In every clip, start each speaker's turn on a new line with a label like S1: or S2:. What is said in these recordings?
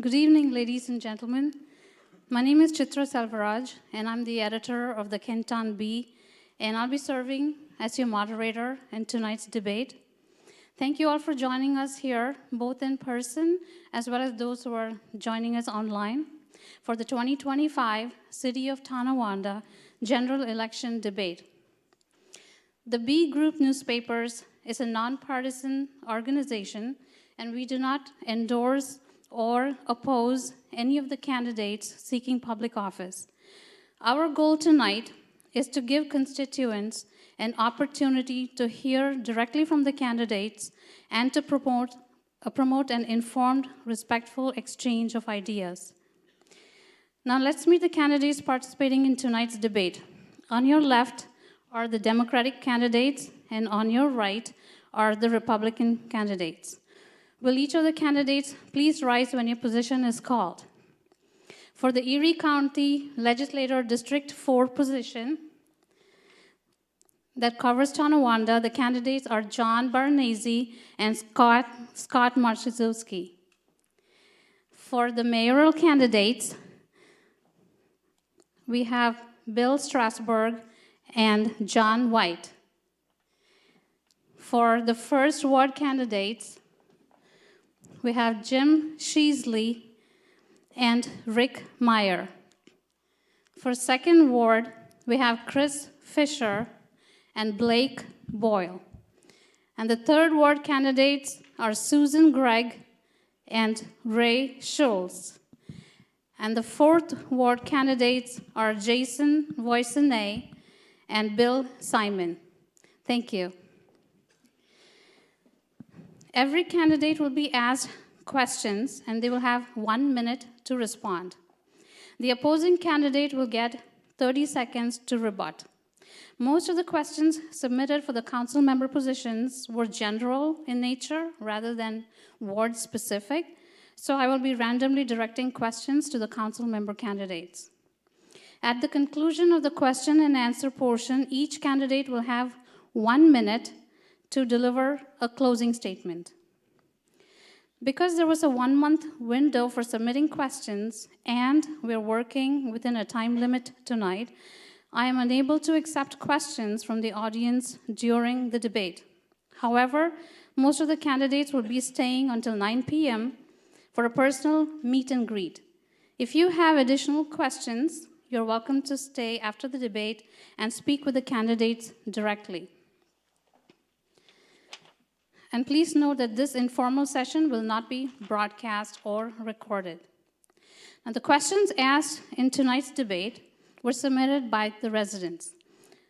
S1: Good evening, ladies and gentlemen. My name is Chitra Selvaraj, and I'm the editor of the Kenton Bee, and I'll be serving as your moderator in tonight's debate. Thank you all for joining us here, both in person as well as those who are joining us online, for the 2025 City of Tonawanda General Election Debate. The Bee Group Newspapers is a nonpartisan organization, and we do not endorse or oppose any of the candidates seeking public office. Our goal tonight is to give constituents an opportunity to hear directly from the candidates and to promote an informed, respectful exchange of ideas. Now let's meet the candidates participating in tonight's debate. On your left are the Democratic candidates, and on your right are the Republican candidates. Will each of the candidates please rise when your position is called? For the Erie County Legislator District 4 position that covers Tonawanda, the candidates are John Barnese and Scott Marchizowski. For the mayoral candidates, we have Bill Strasburg and John White. For the first ward candidates, we have Jim Sheasley and Rick Meyer. For second ward, we have Chris Fisher and Blake Boyle. And the third ward candidates are Susan Gregg and Ray Schultz. And the fourth ward candidates are Jason Voisinay and Bill Simon. Thank you. Every candidate will be asked questions, and they will have 1 minute to respond. The opposing candidate will get 30 seconds to rebut. Most of the questions submitted for the council member positions were general in nature rather than ward specific, so I will be randomly directing questions to the council member candidates. At the conclusion of the question and answer portion, each candidate will have 1 minute to deliver a closing statement. Because there was a 1-month window for submitting questions and we're working within a time limit tonight, I am unable to accept questions from the audience during the debate. However, most of the candidates will be staying until 9 p.m. for a personal meet and greet. If you have additional questions, you're welcome to stay after the debate and speak with the candidates directly. And please note that this informal session will not be broadcast or recorded. Now, the questions asked in tonight's debate were submitted by the residents.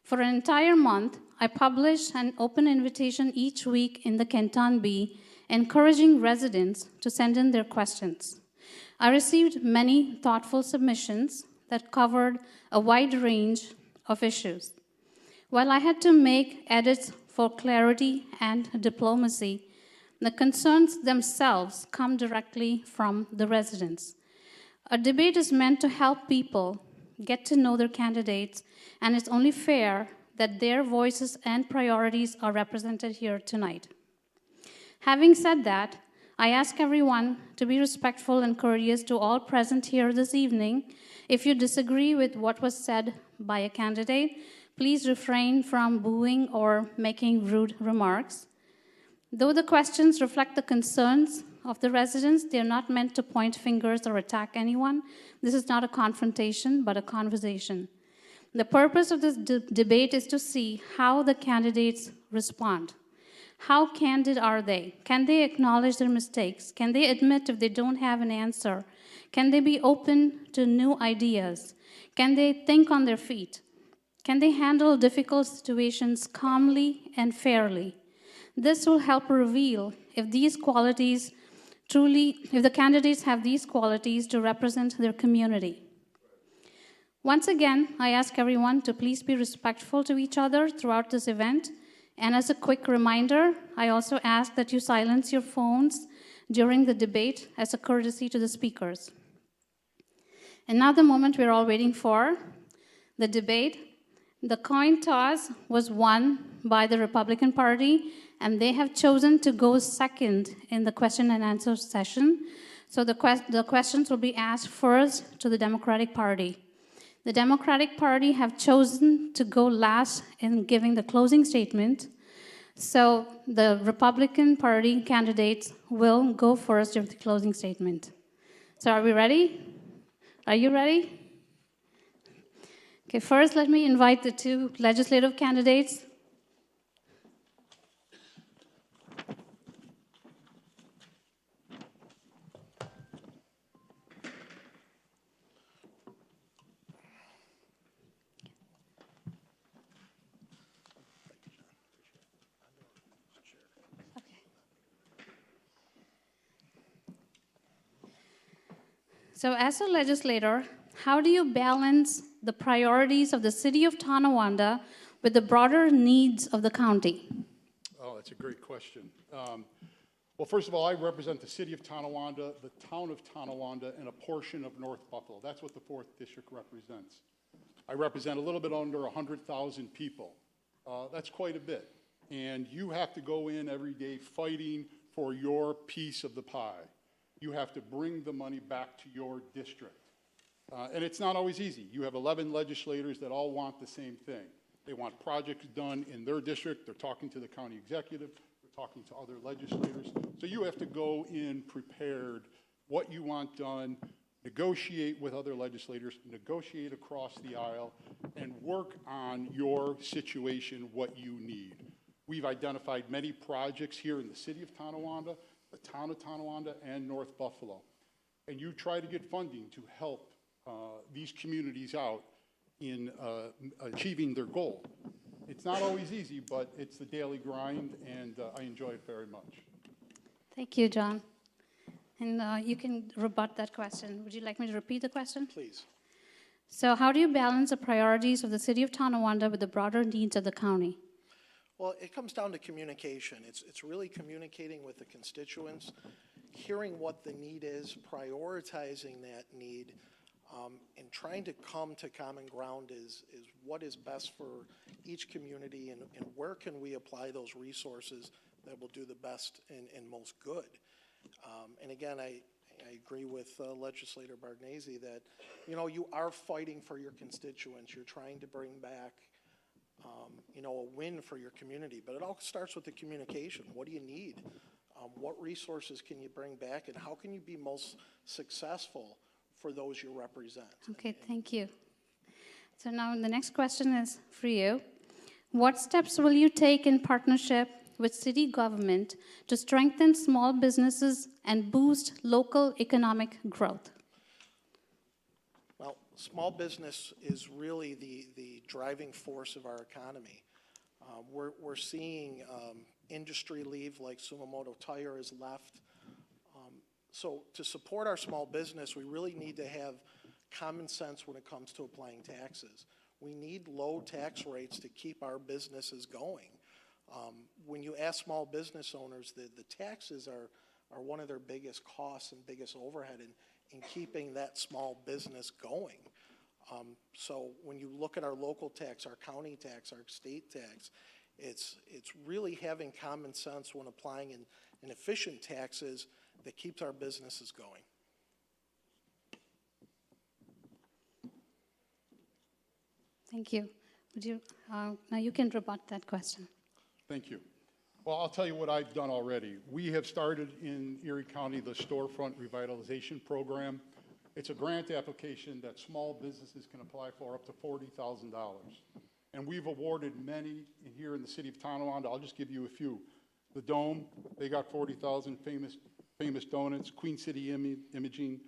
S1: For an entire month, I published an open invitation each week in the Kenton Bee, encouraging residents to send in their questions. I received many thoughtful submissions that covered a wide range of issues. While I had to make edits for clarity and diplomacy, the concerns themselves come directly from the residents. A debate is meant to help people get to know their candidates, and it's only fair that their voices and priorities are represented here tonight. Having said that, I ask everyone to be respectful and courteous to all present here this evening. If you disagree with what was said by a candidate, please refrain from booing or making rude remarks. Though the questions reflect the concerns of the residents, they are not meant to point fingers or attack anyone. This is not a confrontation, but a conversation. The purpose of this debate is to see how the candidates respond. How candid are they? Can they acknowledge their mistakes? Can they admit if they don't have an answer? Can they be open to new ideas? Can they think on their feet? Can they handle difficult situations calmly and fairly? This will help reveal if the candidates have these qualities to represent their community. Once again, I ask everyone to please be respectful to each other throughout this event. And as a quick reminder, I also ask that you silence your phones during the debate as a courtesy to the speakers. And now the moment we're all waiting for, the debate. The coin toss was won by the Republican Party, and they have chosen to go second in the question and answer session. So the questions will be asked first to the Democratic Party. The Democratic Party have chosen to go last in giving the closing statement. So the Republican Party candidates will go first with the closing statement. So are we ready? Are you ready? Okay, first let me invite the two legislative candidates. So as a legislator, how do you balance the priorities of the city of Tonawanda with the broader needs of the county?
S2: Oh, that's a great question. Well, first of all, I represent the city of Tonawanda, the town of Tonawanda, and a portion of North Buffalo. That's what the 4th District represents. I represent a little bit under 100,000 people. That's quite a bit. And you have to go in every day fighting for your piece of the pie. You have to bring the money back to your district. And it's not always easy. You have 11 legislators that all want the same thing. They want projects done in their district. They're talking to the county executive. They're talking to other legislators. So you have to go in prepared what you want done, negotiate with other legislators, negotiate across the aisle, and work on your situation, what you need. We've identified many projects here in the city of Tonawanda, the town of Tonawanda, and North Buffalo. And you try to get funding to help these communities out in achieving their goal. It's not always easy, but it's the daily grind, and I enjoy it very much.
S1: Thank you, John. And you can rebut that question. Would you like me to repeat the question?
S3: Please.
S1: So how do you balance the priorities of the city of Tonawanda with the broader needs of the county?
S3: Well, it comes down to communication. It's really communicating with the constituents, hearing what the need is, prioritizing that need, and trying to come to common ground is what is best for each community and where can we apply those resources that will do the best and most good. And again, I agree with Legislator Bargnesi that, you know, you are fighting for your constituents. You're trying to bring back a win for your community, but it all starts with the communication. What do you need? What resources can you bring back, and how can you be most successful for those you represent?
S1: Okay, thank you. So now the next question is for you. What steps will you take in partnership with city government to strengthen small businesses and boost local economic growth?
S3: Well, small business is really the driving force of our economy. We're seeing industry leave, like Sumamoto Tire has left. So to support our small business, we really need to have common sense when it comes to applying taxes. We need low tax rates to keep our businesses going. When you ask small business owners, the taxes are one of their biggest costs and biggest overhead in keeping that small business going. So when you look at our local tax, our county tax, our state tax, it's really having common sense when applying an efficient taxes that keeps our businesses going.
S1: Thank you. Would you now you can rebut that question.
S2: Thank you. Well, I'll tell you what I've done already. We have started in Erie County the Storefront Revitalization Program. It's a grant application that small businesses can apply for up to $40,000. And we've awarded many here in the city of Tonawanda. I'll just give you a few. The Dome, they got $40,000, famous donuts, Queen City Imaging,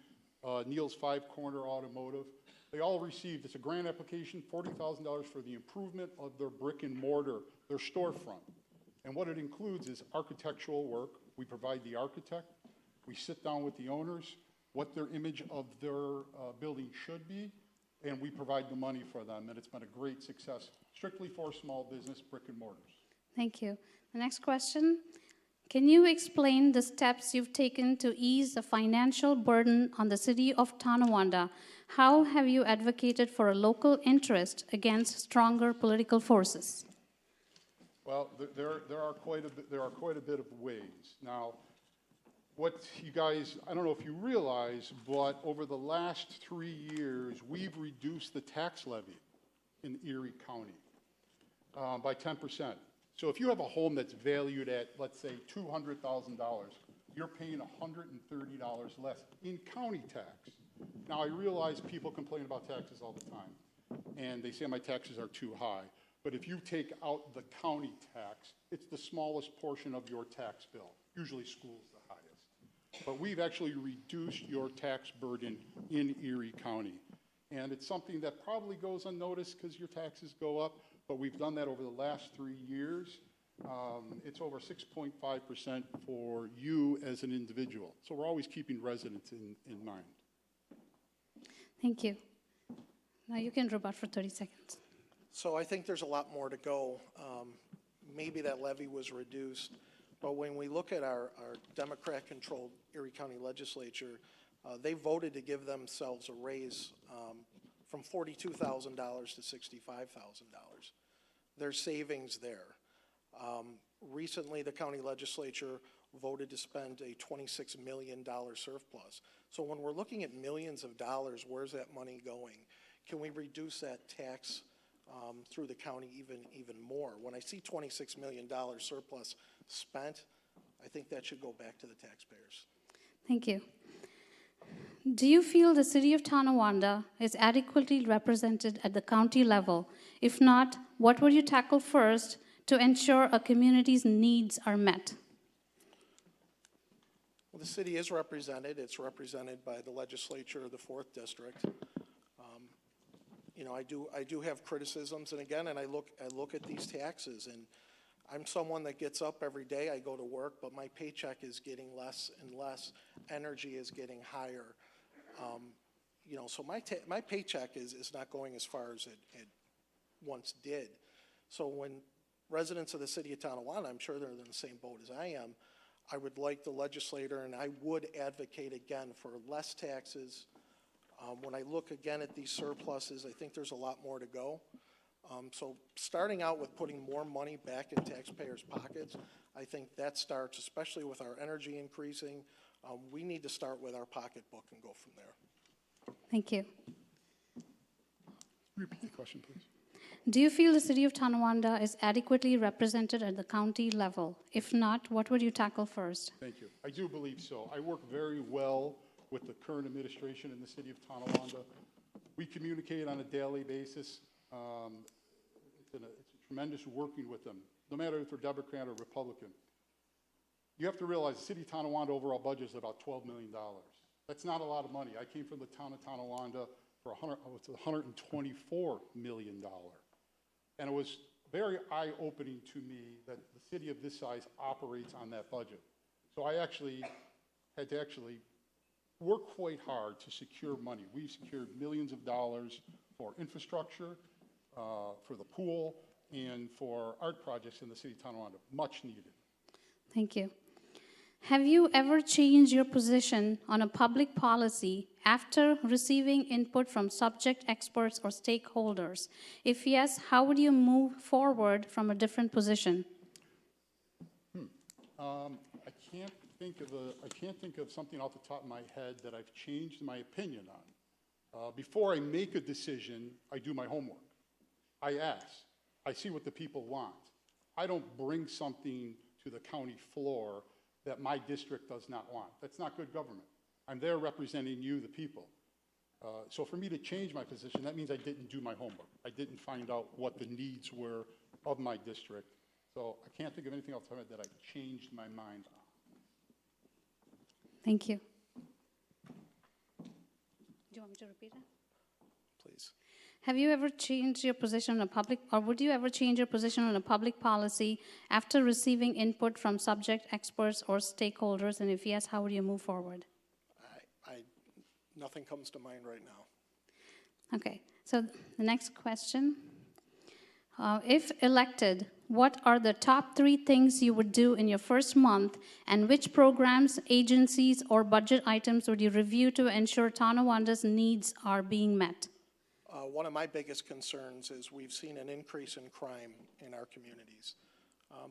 S2: Neil's Five Corner Automotive. They all received, it's a grant application, $40,000 for the improvement of their brick and mortar, their storefront. And what it includes is architectural work. We provide the architect. We sit down with the owners, what their image of their building should be, and we provide the money for them. And it's been a great success, strictly for small business brick and mortars.
S1: Thank you. The next question. Can you explain the steps you've taken to ease the financial burden on the city of Tonawanda? How have you advocated for a local interest against stronger political forces?
S2: Well, there are quite a bit of ways. Now, what you guys, I don't know if you realize, but over the last 3 years, we've reduced the tax levy in Erie County by 10%. So if you have a home that's valued at, let's say, $200,000, you're paying $130 less in county tax. Now, I realize people complain about taxes all the time, and they say my taxes are too high. But if you take out the county tax, it's the smallest portion of your tax bill. Usually school's the highest. But we've actually reduced your tax burden in Erie County. And it's something that probably goes unnoticed because your taxes go up, but we've done that over the last 3 years. It's over 6.5% for you as an individual. So we're always keeping residents in mind.
S1: Thank you. Now you can rebut for 30 seconds.
S3: So I think there's a lot more to go. Maybe that levy was reduced, but when we look at our Democrat-controlled Erie County legislature, they voted to give themselves a raise from $42,000 to $65,000. There's savings there. Recently, the county legislature voted to spend a $26 million surplus. So when we're looking at millions of dollars, where's that money going? Can we reduce that tax through the county even more? When I see $26 million surplus spent, I think that should go back to the taxpayers.
S1: Thank you. Do you feel the city of Tonawanda is adequately represented at the county level? If not, what will you tackle first to ensure a community's needs are met?
S3: Well, the city is represented. It's represented by the legislature of the 4th District. You know, I do have criticisms, and again, I look at these taxes, and I'm someone that gets up every day. I go to work, but my paycheck is getting less and less. Energy is getting higher. You know, so my paycheck is not going as far as it once did. So when residents of the city of Tonawanda, I'm sure they're in the same boat as I am, I would like the legislator, and I would advocate again for less taxes. When I look again at these surpluses, I think there's a lot more to go. So starting out with putting more money back in taxpayers' pockets, I think that starts, especially with our energy increasing, we need to start with our pocketbook and go from there.
S1: Thank you.
S2: Repeat the question, please.
S1: Do you feel the city of Tonawanda is adequately represented at the county level? If not, what would you tackle first?
S2: Thank you. I do believe so. I work very well with the current administration in the city of Tonawanda. We communicate on a daily basis. It's a tremendous working with them, no matter if they're Democrat or Republican. You have to realize the city of Tonawanda overall budget is about $12 million. That's not a lot of money. I came from the town of Tonawanda for $124 million. And it was very eye-opening to me that the city of this size operates on that budget. So I actually had to work quite hard to secure money. We've secured millions of dollars for infrastructure, for the pool, and for art projects in the city of Tonawanda. Much needed.
S1: Thank you. Have you ever changed your position on a public policy after receiving input from subject experts or stakeholders? If yes, how would you move forward from a different position?
S2: I can't think of something off the top of my head that I've changed my opinion on. Before I make a decision, I do my homework. I ask. I see what the people want. I don't bring something to the county floor that my district does not want. That's not good government. I'm there representing you, the people. So for me to change my position, that means I didn't do my homework. I didn't find out what the needs were of my district. So I can't think of anything else that I've changed my mind on.
S1: Thank you. Do you want me to repeat it?
S3: Please.
S1: Have you ever changed your position on a public, or would you ever change your position on a public policy after receiving input from subject experts or stakeholders? And if yes, how would you move forward?
S3: Nothing comes to mind right now.
S1: Okay, so the next question. If elected, what are the top 3 things you would do in your first month, and which programs, agencies, or budget items would you review to ensure Tonawanda's needs are being met?
S3: One of my biggest concerns is we've seen an increase in crime in our communities.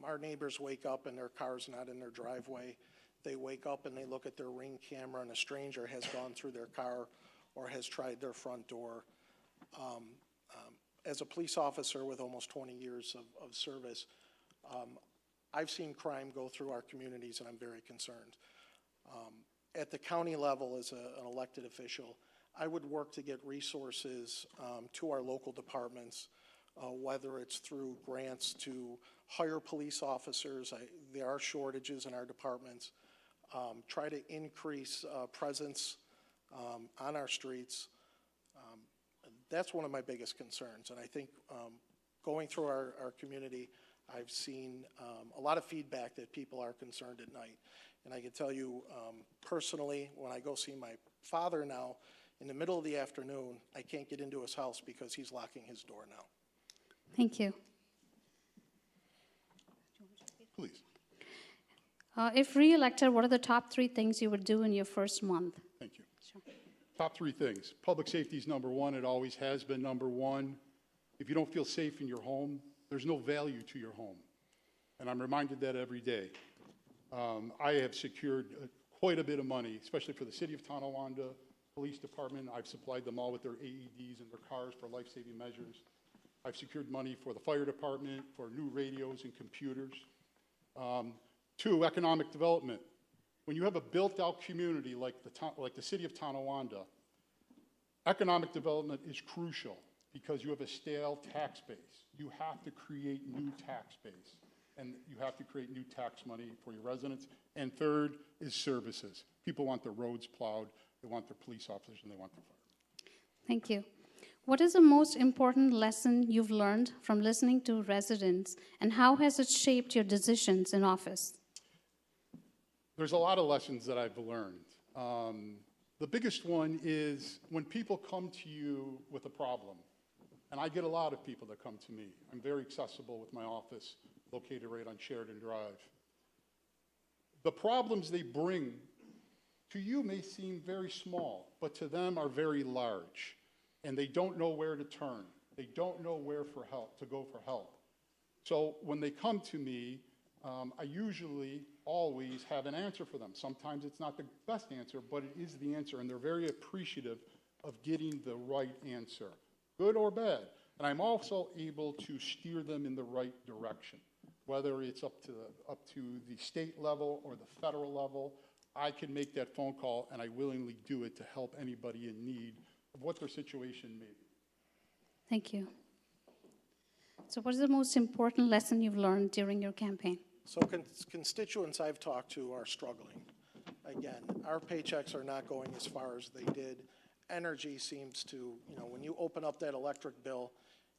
S3: Our neighbors wake up and their car's not in their driveway. they wake up and they look at their Ring camera and a stranger has gone through their car or has tried their front door. As a police officer with almost 20 years of service, I've seen crime go through our communities, and I'm very concerned. At the county level, as an elected official, I would work to get resources to our local departments, whether it's through grants to hire police officers. There are shortages in our departments. Try to increase presence on our streets. That's one of my biggest concerns, and I think going through our community, I've seen a lot of feedback that people are concerned at night. And I can tell you personally, when I go see my father now, in the middle of the afternoon, I can't get into his house because he's locking his door now.
S1: Thank you.
S2: Please.
S1: If re-elected, what are the top 3 things you would do in your first month?
S2: Thank you.
S1: Sure.
S2: Top 3 things. Public safety is number 1. It always has been number 1. If you don't feel safe in your home, there's no value to your home. And I'm reminded that every day. I have secured quite a bit of money, especially for the city of Tonawanda Police Department. I've supplied them all with their AEDs and their cars for life-saving measures. I've secured money for the fire department, for new radios and computers. 2, economic development. When you have a built-out community like the city of Tonawanda, economic development is crucial because you have a stale tax base. You have to create new tax base, and you have to create new tax money for your residents. And 3rd is services. People want their roads plowed, they want their police officers, and they want their fire.
S1: Thank you. What is the most important lesson you've learned from listening to residents, and how has it shaped your decisions in office?
S2: There's a lot of lessons that I've learned. The biggest one is when people come to you with a problem, and I get a lot of people that come to me. I'm very accessible with my office, located right on Sheridan Drive. The problems they bring to you may seem very small, but to them are very large, and they don't know where to turn. They don't know where for help, to go for help. So when they come to me, I usually always have an answer for them. Sometimes it's not the best answer, but it is the answer, and they're very appreciative of getting the right answer, good or bad. And I'm also able to steer them in the right direction, whether it's up to the state level or the federal level. I can make that phone call, and I willingly do it to help anybody in need of what their situation may be.
S1: Thank you. So what is the most important lesson you've learned during your campaign?
S3: So constituents I've talked to are struggling. Again, our paychecks are not going as far as they did. Energy seems to, when you open up that electric bill,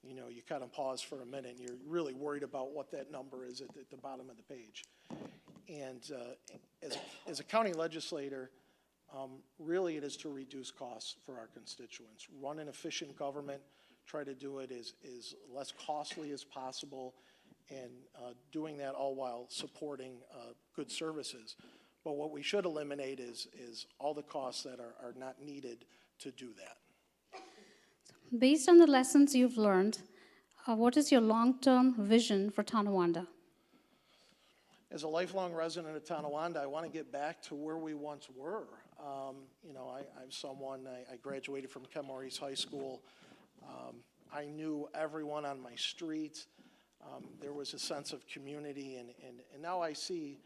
S3: you kind of pause for a minute and you're really worried about what that number is at the bottom of the page. And as a county legislator, really it is to reduce costs for our constituents. Run an efficient government, try to do it as less costly as possible, and doing that all while supporting good services. But what we should eliminate is all the costs that are not needed to do that.
S1: Based on the lessons you've learned, what is your long-term vision for Tonawanda?
S3: As a lifelong resident of Tonawanda, I want to get back to where we once were. I graduated from Kenmore East High School. I knew everyone on my street. There was a sense of community, and now I see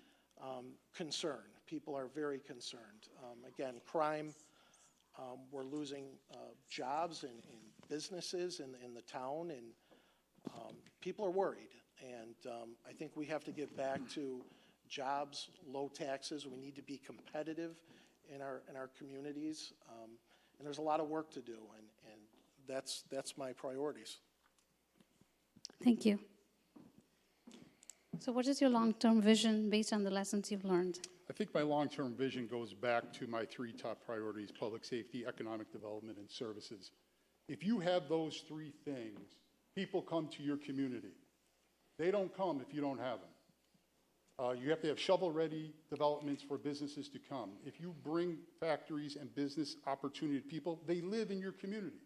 S3: concern. People are very concerned. Again, crime, we're losing jobs and businesses in the town, and people are worried. And I think we have to get back to jobs, low taxes. We need to be competitive in our communities, and there's a lot of work to do, and that's my priorities.
S1: Thank you. So what is your long-term vision based on the lessons you've learned?
S2: I think my long-term vision goes back to my 3 top priorities: public safety, economic development, and services. If you have those 3 things, people come to your community. They don't come if you don't have them. You have to have shovel-ready developments for businesses to come. If you bring factories and business opportunity to people, they live in your community.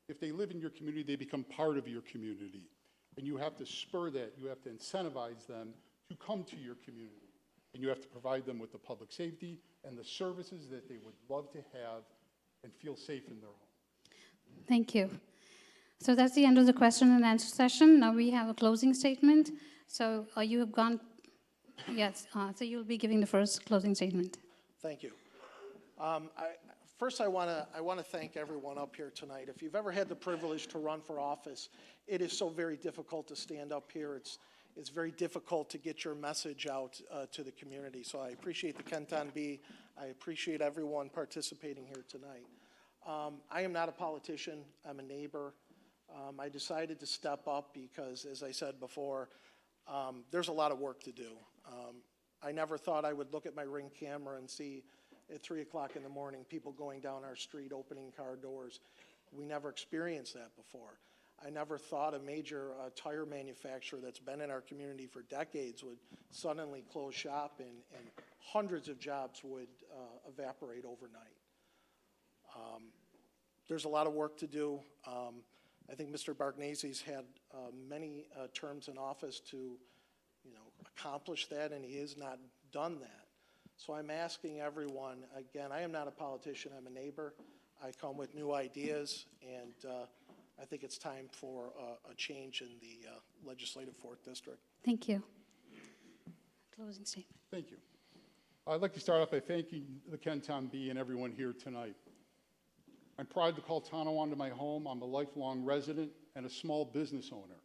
S2: If they live in your community, they become part of your community. And you have to spur that. You have to incentivize them to come to your community. and you have to provide them with the public safety and the services that they would love to have and feel safe in their home.
S1: Thank you. So that's the end of the question and answer session. Now we have a closing statement. So you have gone, yes, so you'll be giving the first closing statement.
S3: Thank you. First, I want to thank everyone up here tonight. If you've ever had the privilege to run for office, it is so very difficult to stand up here. It's very difficult to get your message out to the community. So I appreciate the Kenton B. I appreciate everyone participating here tonight. I am not a politician. I'm a neighbor. I decided to step up because, as I said before, there's a lot of work to do. I never thought I would look at my Ring camera and see at 3 o'clock in the morning people going down our street opening car doors. We never experienced that before. I never thought a major tire manufacturer that's been in our community for decades would suddenly close shop and hundreds of jobs would evaporate overnight. There's a lot of work to do. I think Mr. Bargnese's had many terms in office to, accomplish that, and he has not done that. So I'm asking everyone, again, I am not a politician, I'm a neighbor. I come with new ideas, and I think it's time for a change in the legislative 4th district.
S1: Thank you. Closing statement.
S2: Thank you. I'd like to start off by thanking the Kenton B and everyone here tonight. I'm proud to call Tonawanda my home. I'm a lifelong resident and a small business owner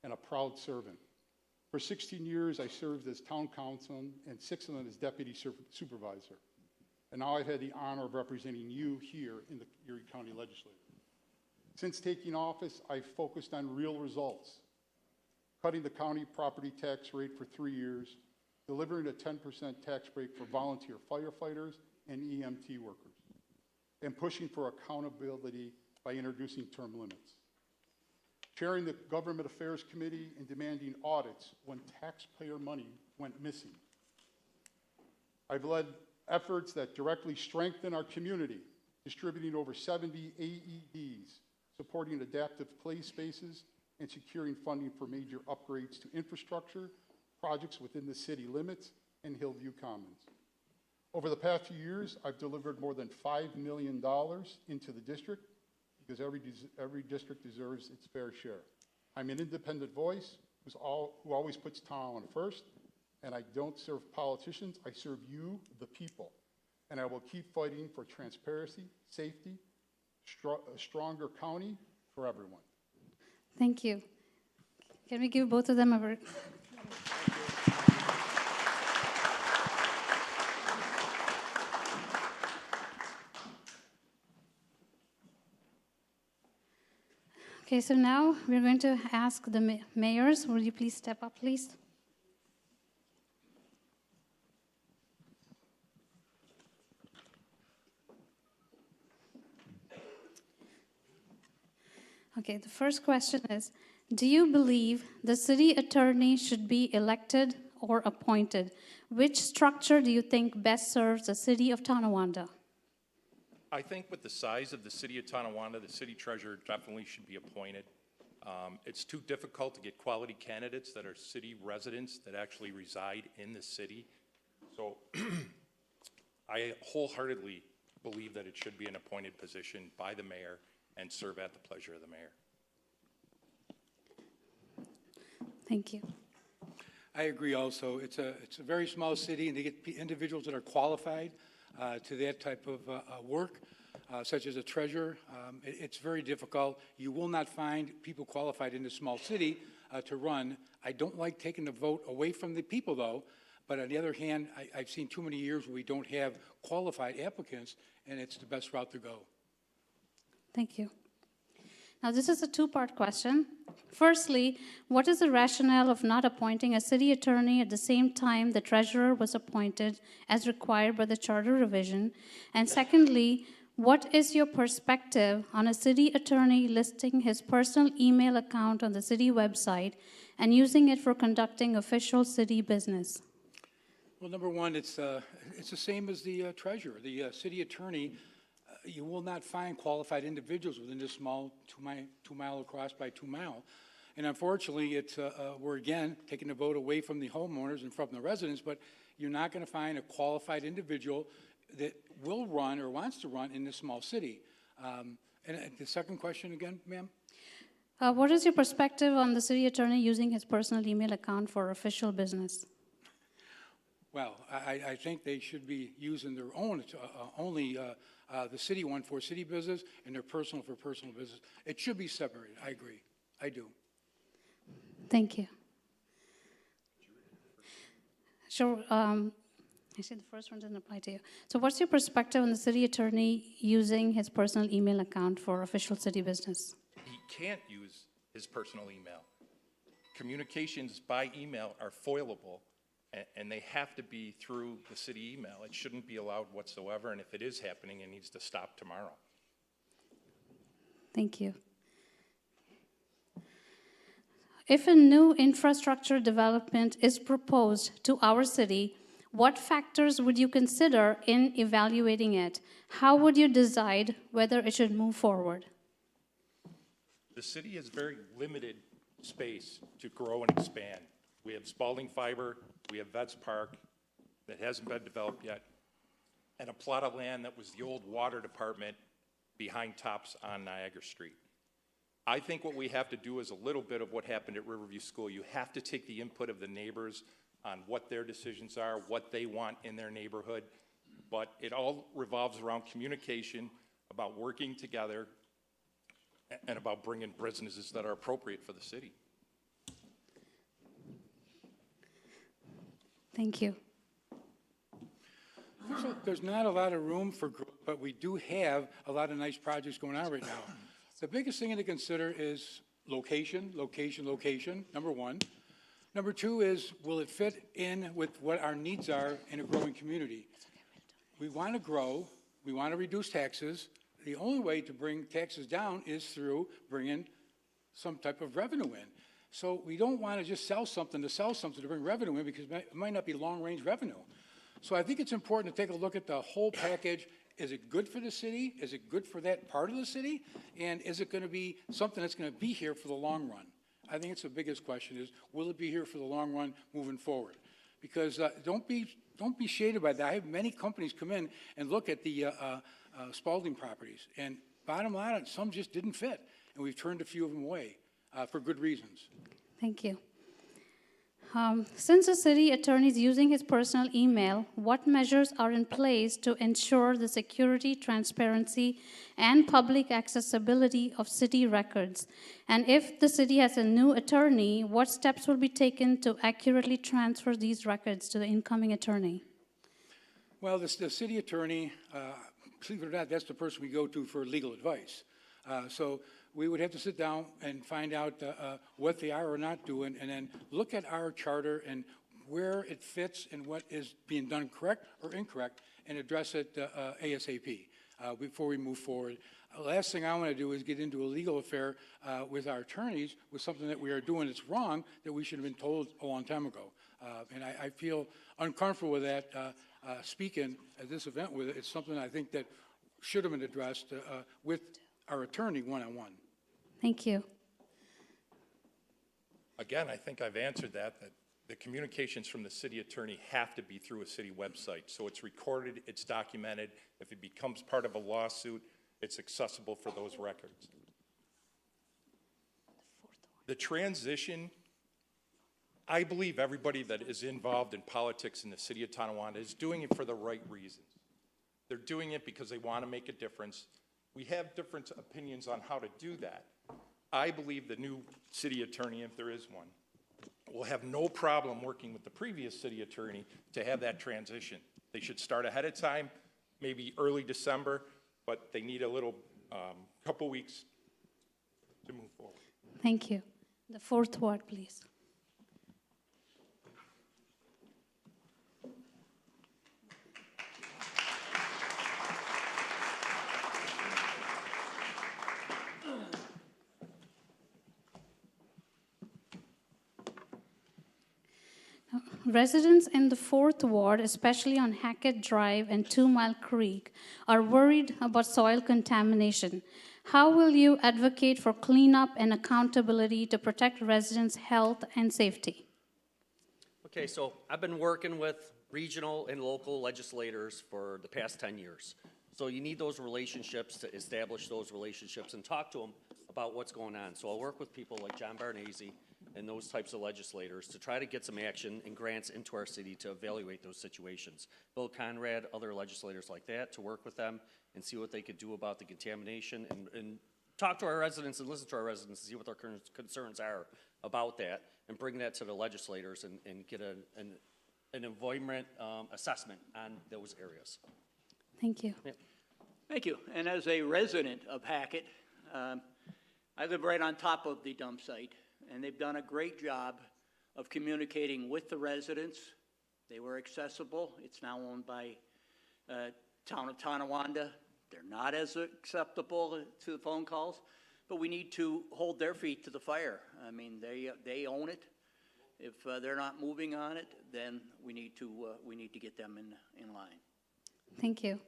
S2: and a proud servant. For 16 years, I served as town council and 6 of them as deputy supervisor. And now I've had the honor of representing you here in the Erie County Legislature. Since taking office, I've focused on real results, cutting the county property tax rate for 3 years, delivering a 10% tax break for volunteer firefighters and EMT workers, and pushing for accountability by introducing term limits, chairing the Government Affairs Committee and demanding audits when taxpayer money went missing. I've led efforts that directly strengthen our community, distributing over 70 AEDs, supporting adaptive play spaces, and securing funding for major upgrades to infrastructure, projects within the city limits, and Hillview Commons. Over the past few years, I've delivered more than $5 million into the district because every district deserves its fair share. I'm an independent voice who always puts Tonawanda first, and I don't serve politicians, I serve you, the people. And I will keep fighting for transparency, safety, a stronger county for everyone.
S1: Thank you. Can we give both of them a... Okay, so now we're going to ask the mayors. Will you please step up, please? Okay, the first question is, do you believe the city attorney should be elected or appointed? Which structure do you think best serves the city of Tonawanda?
S4: I think with the size of the city of Tonawanda, the city treasurer definitely should be appointed. It's too difficult to get quality candidates that are city residents that actually reside in the city. So I wholeheartedly believe that it should be an appointed position by the mayor and serve at the pleasure of the mayor.
S1: Thank you.
S5: I agree also. It's a very small city, and to get individuals that are qualified to that type of work, such as a treasurer, it's very difficult. You will not find people qualified in a small city to run. I don't like taking the vote away from the people, though, but on the other hand, I've seen too many years where we don't have qualified applicants, and it's the best route to go.
S1: Thank you. Now, this is a two-part question. Firstly, what is the rationale of not appointing a city attorney at the same time the treasurer was appointed as required by the charter revision? And secondly, what is your perspective on a city attorney listing his personal email account on the city website and using it for conducting official city business?
S5: Well, number one, it's the same as the treasurer. The city attorney, you will not find qualified individuals within this small 2 mile across by 2 mile. And unfortunately, we're again taking the vote away from the homeowners and from the residents, but you're not going to find a qualified individual that will run or wants to run in this small city. And the second question again, ma'am?
S1: What is your perspective on the city attorney using his personal email account for official business?
S5: Well, I think they should be using their own, only the city one for city business and their personal for personal business. It should be separated. I agree. I do.
S1: Thank you. Sure. I see the first one didn't apply to you. So what's your perspective on the city attorney using his personal email account for official city business?
S4: He can't use his personal email. Communications by email are foilable, and they have to be through the city email. It shouldn't be allowed whatsoever, and if it is happening, it needs to stop tomorrow.
S1: Thank you. If a new infrastructure development is proposed to our city, what factors would you consider in evaluating it? How would you decide whether it should move forward?
S4: The city has very limited space to grow and expand. We have Spalding Fiber, we have Vets Park that hasn't been developed yet, and a plot of land that was the old water department behind Tops on Niagara Street. I think what we have to do is a little bit of what happened at Riverview School. You have to take the input of the neighbors on what their decisions are, what they want in their neighborhood, but it all revolves around communication, about working together, and about bringing businesses that are appropriate for the city.
S1: Thank you.
S5: There's not a lot of room for growth, but we do have a lot of nice projects going on right now. The biggest thing to consider is location, location, location, number one. Number two is, will it fit in with what our needs are in a growing community? We want to grow, we want to reduce taxes. The only way to bring taxes down is through bringing some type of revenue in. So we don't want to just sell something to bring revenue in, because it might not be long-range revenue. So I think it's important to take a look at the whole package. Is it good for the city? Is it good for that part of the city? And is it going to be something that's going to be here for the long run? I think it's the biggest question is, will it be here for the long run moving forward? Because don't be shaded by that. I have many companies come in and look at the Spalding properties, and bottom line, some just didn't fit, and we've turned a few of them away for good reasons.
S1: Thank you. Since the city attorney is using his personal email, what measures are in place to ensure the security, transparency, and public accessibility of city records? And if the city has a new attorney, what steps will be taken to accurately transfer these records to the incoming attorney?
S5: Well, the city attorney, believe it or not, that's the person we go to for legal advice. So we would have to sit down and find out what they are or not doing, and then look at our charter and where it fits and what is being done correct or incorrect, and address it ASAP before we move forward. Last thing I want to do is get into a legal affair with our attorneys with something that we are doing that's wrong that we should have been told a long time ago. And I feel uncomfortable with that speaking at this event with it. It's something I think that should have been addressed with our attorney one-on-one.
S1: Thank you.
S4: Again, I think I've answered that the communications from the city attorney have to be through a city website. So it's recorded, it's documented. If it becomes part of a lawsuit, it's accessible for those records. The transition, I believe everybody that is involved in politics in the city of Tonawanda is doing it for the right reasons. They're doing it because they want to make a difference. We have different opinions on how to do that. I believe the new city attorney, if there is one, will have no problem working with the previous city attorney to have that transition. They should start ahead of time, maybe early December, but they need a little couple weeks to move forward.
S1: Thank you. The fourth ward, please. Residents in the 4th Ward, especially on Hackett Drive and 2 Mile Creek, are worried about soil contamination. How will you advocate for cleanup and accountability to protect residents' health and safety?
S6: Okay, so I've been working with regional and local legislators for the past 10 years. So you need those relationships to establish those relationships and talk to them about what's going on. So I'll work with people like John Barnese and those types of legislators to try to get some action and grants into our city to evaluate those situations. Bill Conrad, other legislators like that, to work with them and see what they could do about the contamination and talk to our residents and listen to our residents and see what their concerns are about that and bring that to the legislators and get an environment assessment on those areas.
S1: Thank you.
S6: Yeah.
S7: Thank you. And as a resident of Hackett, I live right on top of the dump site, and they've done a great job of communicating with the residents. They were accessible. It's now owned by Town of Tonawanda. They're not as acceptable to the phone calls, but we need to hold their feet to the fire. I mean, they own it. If they're not moving on it, then we need to get them in line.
S1: Thank you.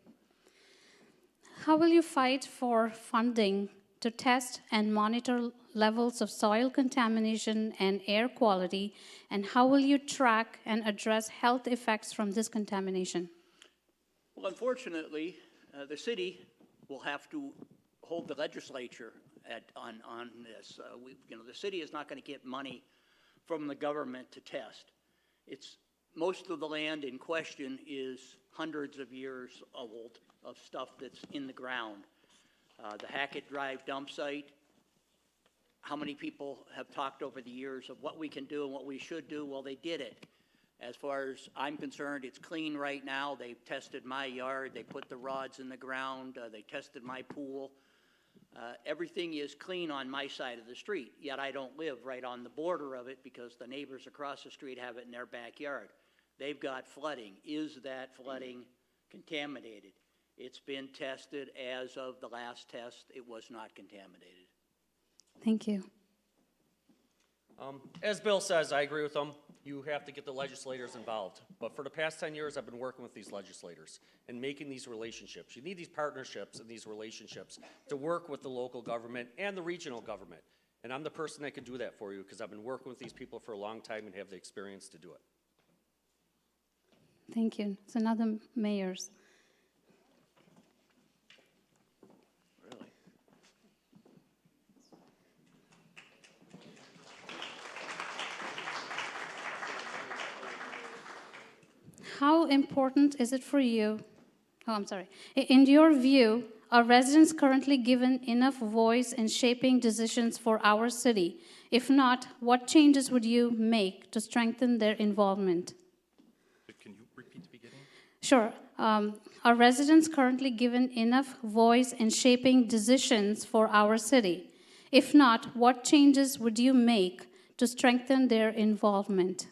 S1: How will you fight for funding to test and monitor levels of soil contamination and air quality, and how will you track and address health effects from this contamination?
S7: Well, unfortunately, the city will have to hold the legislature on this. The city is not going to get money from the government to test. Most of the land in question is hundreds of years old of stuff that's in the ground. The Hackett Drive dump site, how many people have talked over the years of what we can do and what we should do? Well, they did it. As far as I'm concerned, it's clean right now. They've tested my yard. They put the rods in the ground. They tested my pool. Everything is clean on my side of the street, yet I don't live right on the border of it because the neighbors across the street have it in their backyard. They've got flooding. Is that flooding contaminated? It's been tested. As of the last test, it was not contaminated.
S1: Thank you.
S6: As Bill says, I agree with him. You have to get the legislators involved. But for the past 10 years, I've been working with these legislators and making these relationships. You need these partnerships and these relationships to work with the local government and the regional government. And I'm the person that can do that for you because I've been working with these people for a long time and have the experience to do it.
S1: Thank you. It's another mayor's.
S6: Really?
S1: How important is it for you? Oh, I'm sorry. In your view, are residents currently given enough voice in shaping decisions for our city? If not, what changes would you make to strengthen their involvement?
S4: Can you repeat the beginning?
S1: Sure. Are residents currently given enough voice in shaping decisions for our city? If not, what changes would you make to strengthen their involvement?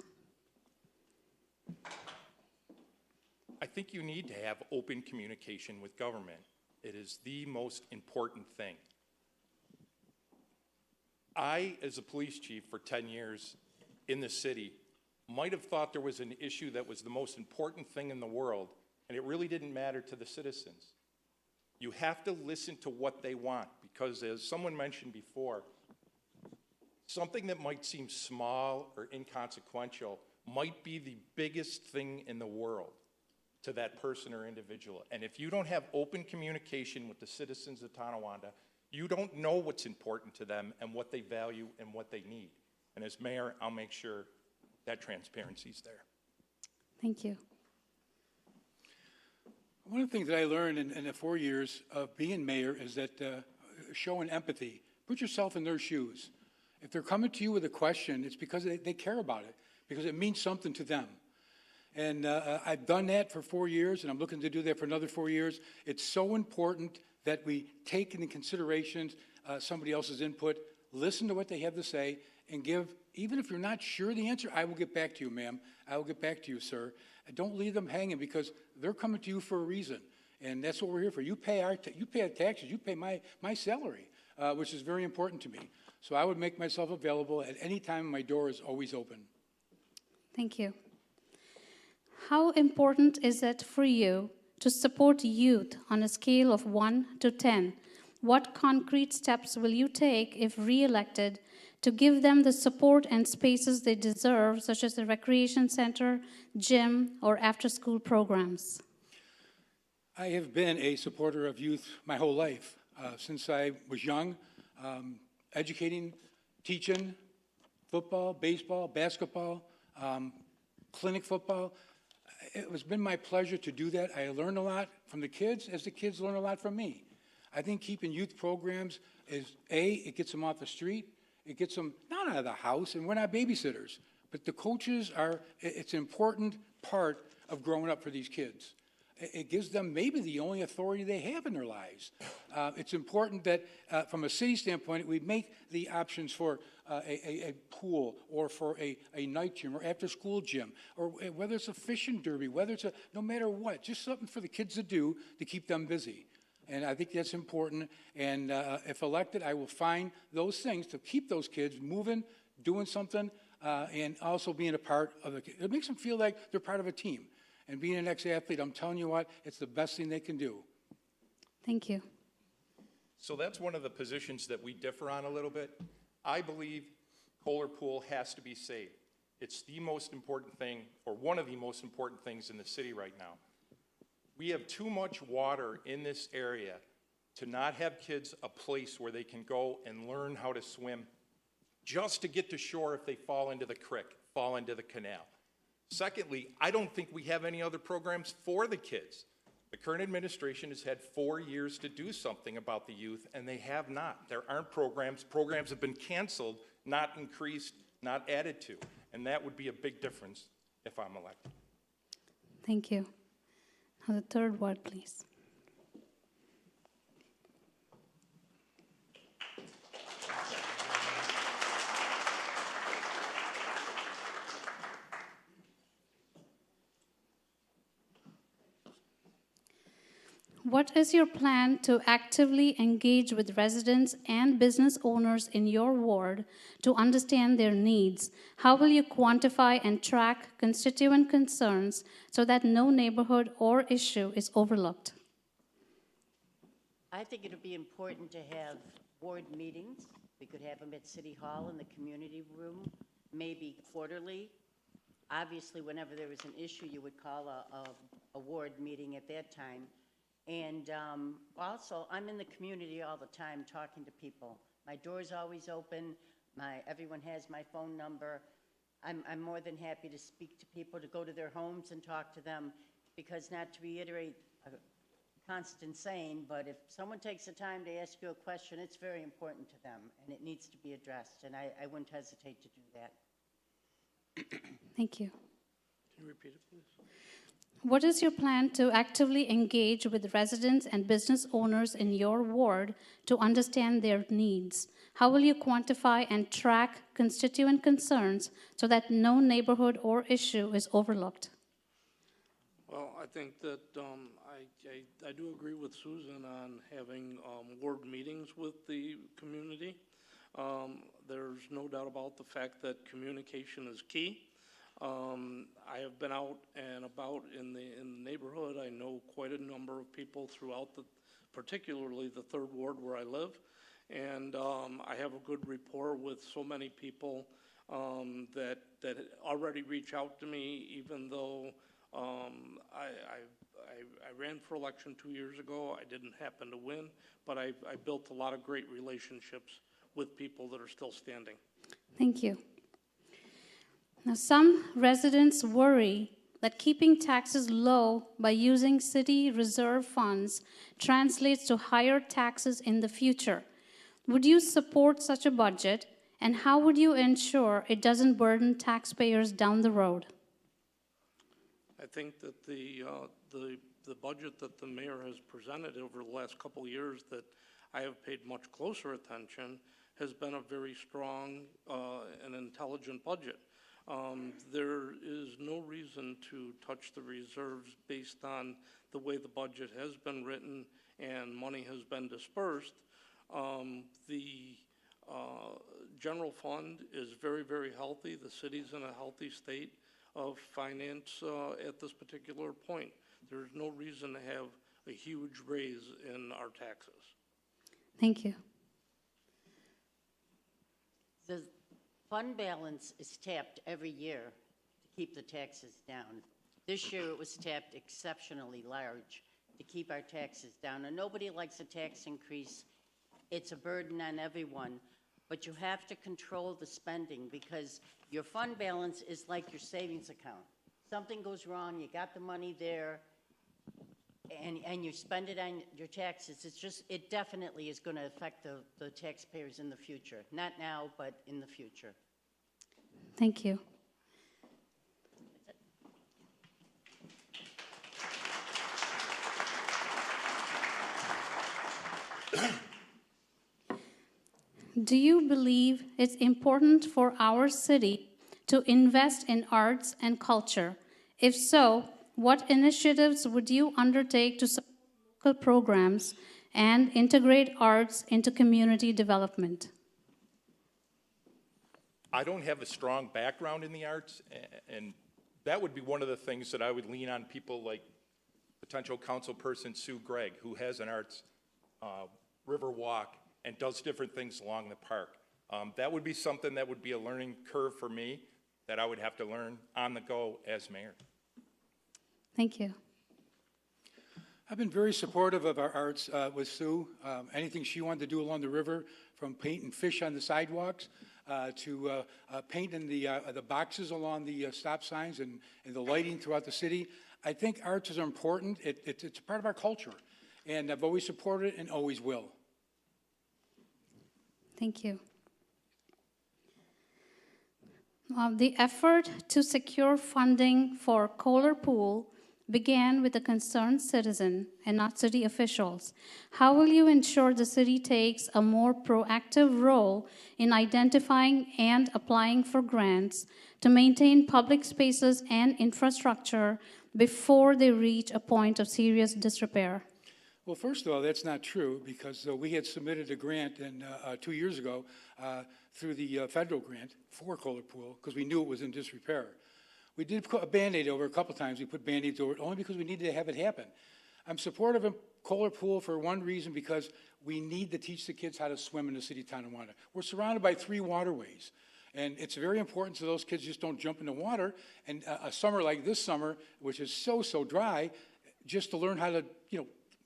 S4: I think you need to have open communication with government. It is the most important thing. I, as a police chief for 10 years in the city, might have thought there was an issue that was the most important thing in the world, and it really didn't matter to the citizens. You have to listen to what they want, because as someone mentioned before, something that might seem small or inconsequential might be the biggest thing in the world to that person or individual. And if you don't have open communication with the citizens of Tonawanda, you don't know what's important to them and what they value and what they need. And as mayor, I'll make sure that transparency is there.
S1: Thank you.
S5: One of the things that I learned in the 4 years of being mayor is that showing empathy. Put yourself in their shoes. If they're coming to you with a question, it's because they care about it, because it means something to them. And I've done that for 4 years, and I'm looking to do that for another 4 years. It's so important that we take into consideration somebody else's input, listen to what they have to say, and give, even if you're not sure the answer, I will get back to you, ma'am. I will get back to you, sir. And don't leave them hanging, because they're coming to you for a reason. And that's what we're here for. You pay our taxes. You pay my salary, which is very important to me. So I would make myself available at any time. My door is always open.
S1: Thank you. How important is it for you to support youth on a scale of 1 to 10? What concrete steps will you take, if re-elected, to give them the support and spaces they deserve, such as the recreation center, gym, or after-school programs?
S5: I have been a supporter of youth my whole life, since I was young, educating, teaching, football, baseball, basketball, clinic football. It has been my pleasure to do that. I learned a lot from the kids as the kids learn a lot from me. I think keeping youth programs is, it gets them off the street, it gets them not out of the house, and we're not babysitters, but the coaches are, it's an important part of growing up for these kids. It gives them maybe the only authority they have in their lives. It's important that, from a city standpoint, we make the options for a pool or for a night gym or after-school gym, or whether it's a fishing derby, whether it's no matter what, just something for the kids to do to keep them busy. And I think that's important. And if elected, I will find those things to keep those kids moving, doing something, and also being a part of it. It makes them feel like they're part of a team. And being an ex-athlete, I'm telling you what, it's the best thing they can do.
S1: Thank you.
S4: So that's one of the positions that we differ on a little bit. I believe Kohler Pool has to be saved. It's the most important thing, or one of the most important things in the city right now. We have too much water in this area to not have kids a place where they can go and learn how to swim just to get to shore if they fall into the creek, fall into the canal. Secondly, I don't think we have any other programs for the kids. The current administration has had 4 years to do something about the youth, and they have not. There aren't programs. Programs have been canceled, not increased, not added to. And that would be a big difference if I'm elected.
S1: Thank you. Now the third word, please. What is your plan to actively engage with residents and business owners in your ward to understand their needs? How will you quantify and track constituent concerns so that no neighborhood or issue is overlooked?
S8: I think it'll be important to have ward meetings. We could have them at City Hall in the community room, maybe quarterly. Obviously, whenever there was an issue, you would call a ward meeting at that time. And also, I'm in the community all the time talking to people. My door's always open. Everyone has my phone number. I'm more than happy to speak to people, to go to their homes and talk to them, because not to reiterate a constant saying, but if someone takes the time to ask you a question, it's very important to them, and it needs to be addressed, and I wouldn't hesitate to do that.
S1: Thank you.
S3: Can you repeat it, please?
S1: What is your plan to actively engage with residents and business owners in your ward to understand their needs? How will you quantify and track constituent concerns so that no neighborhood or issue is overlooked?
S9: Well, I think that I do agree with Susan on having ward meetings with the community. There's no doubt about the fact that communication is key. I have been out and about in the neighborhood. I know quite a number of people throughout particularly the 3rd Ward where I live, and I have a good rapport with so many people that already reach out to me, even though I ran for election 2 years ago. I didn't happen to win, but I built a lot of great relationships with people that are still standing.
S1: Thank you. Now, some residents worry that keeping taxes low by using city reserve funds translates to higher taxes in the future. Would you support such a budget, and how would you ensure it doesn't burden taxpayers down the road?
S9: I think that the budget that the mayor has presented over the last couple of years that I have paid much closer attention has been a very strong and intelligent budget. There is no reason to touch the reserves based on the way the budget has been written and money has been dispersed. The general fund is very, very healthy. The city's in a healthy state of finance at this particular point. There's no reason to have a huge raise in our taxes.
S1: Thank you.
S8: The fund balance is tapped every year to keep the taxes down. This year, it was tapped exceptionally large to keep our taxes down. And nobody likes a tax increase. It's a burden on everyone. But you have to control the spending because your fund balance is like your savings account. Something goes wrong, you got the money there, and you spend it on your taxes. It definitely is going to affect the taxpayers in the future. Not now, but in the future.
S1: Thank you. Do you believe it's important for our city to invest in arts and culture? If so, what initiatives would you undertake to support local programs and integrate arts into community development?
S4: I don't have a strong background in the arts, and that would be one of the things that I would lean on people like potential councilperson Sue Gregg, who has an arts river walk and does different things along the park. That would be something that would be a learning curve for me that I would have to learn on the go as mayor.
S1: Thank you.
S5: I've been very supportive of our arts with Sue. Anything she wanted to do along the river, from painting fish on the sidewalks to painting the boxes along the stop signs and the lighting throughout the city. I think arts is important. It's a part of our culture, and I've always supported it and always will.
S1: Thank you. The effort to secure funding for Kohler Pool began with a concerned citizen and not city officials. How will you ensure the city takes a more proactive role in identifying and applying for grants to maintain public spaces and infrastructure before they reach a point of serious disrepair?
S5: Well, first of all, that's not true because we had submitted a grant 2 years ago through the federal grant for Kohler Pool because we knew it was in disrepair. We did put a Band-Aid over a couple times. We put Band-Aids over it only because we needed to have it happen. I'm supportive of Kohler Pool for one reason, because we need to teach the kids how to swim in the city of Tonawanda. We're surrounded by 3 waterways. And it's very important so those kids just don't jump in the water. And a summer like this summer, which is so dry, just to learn how to,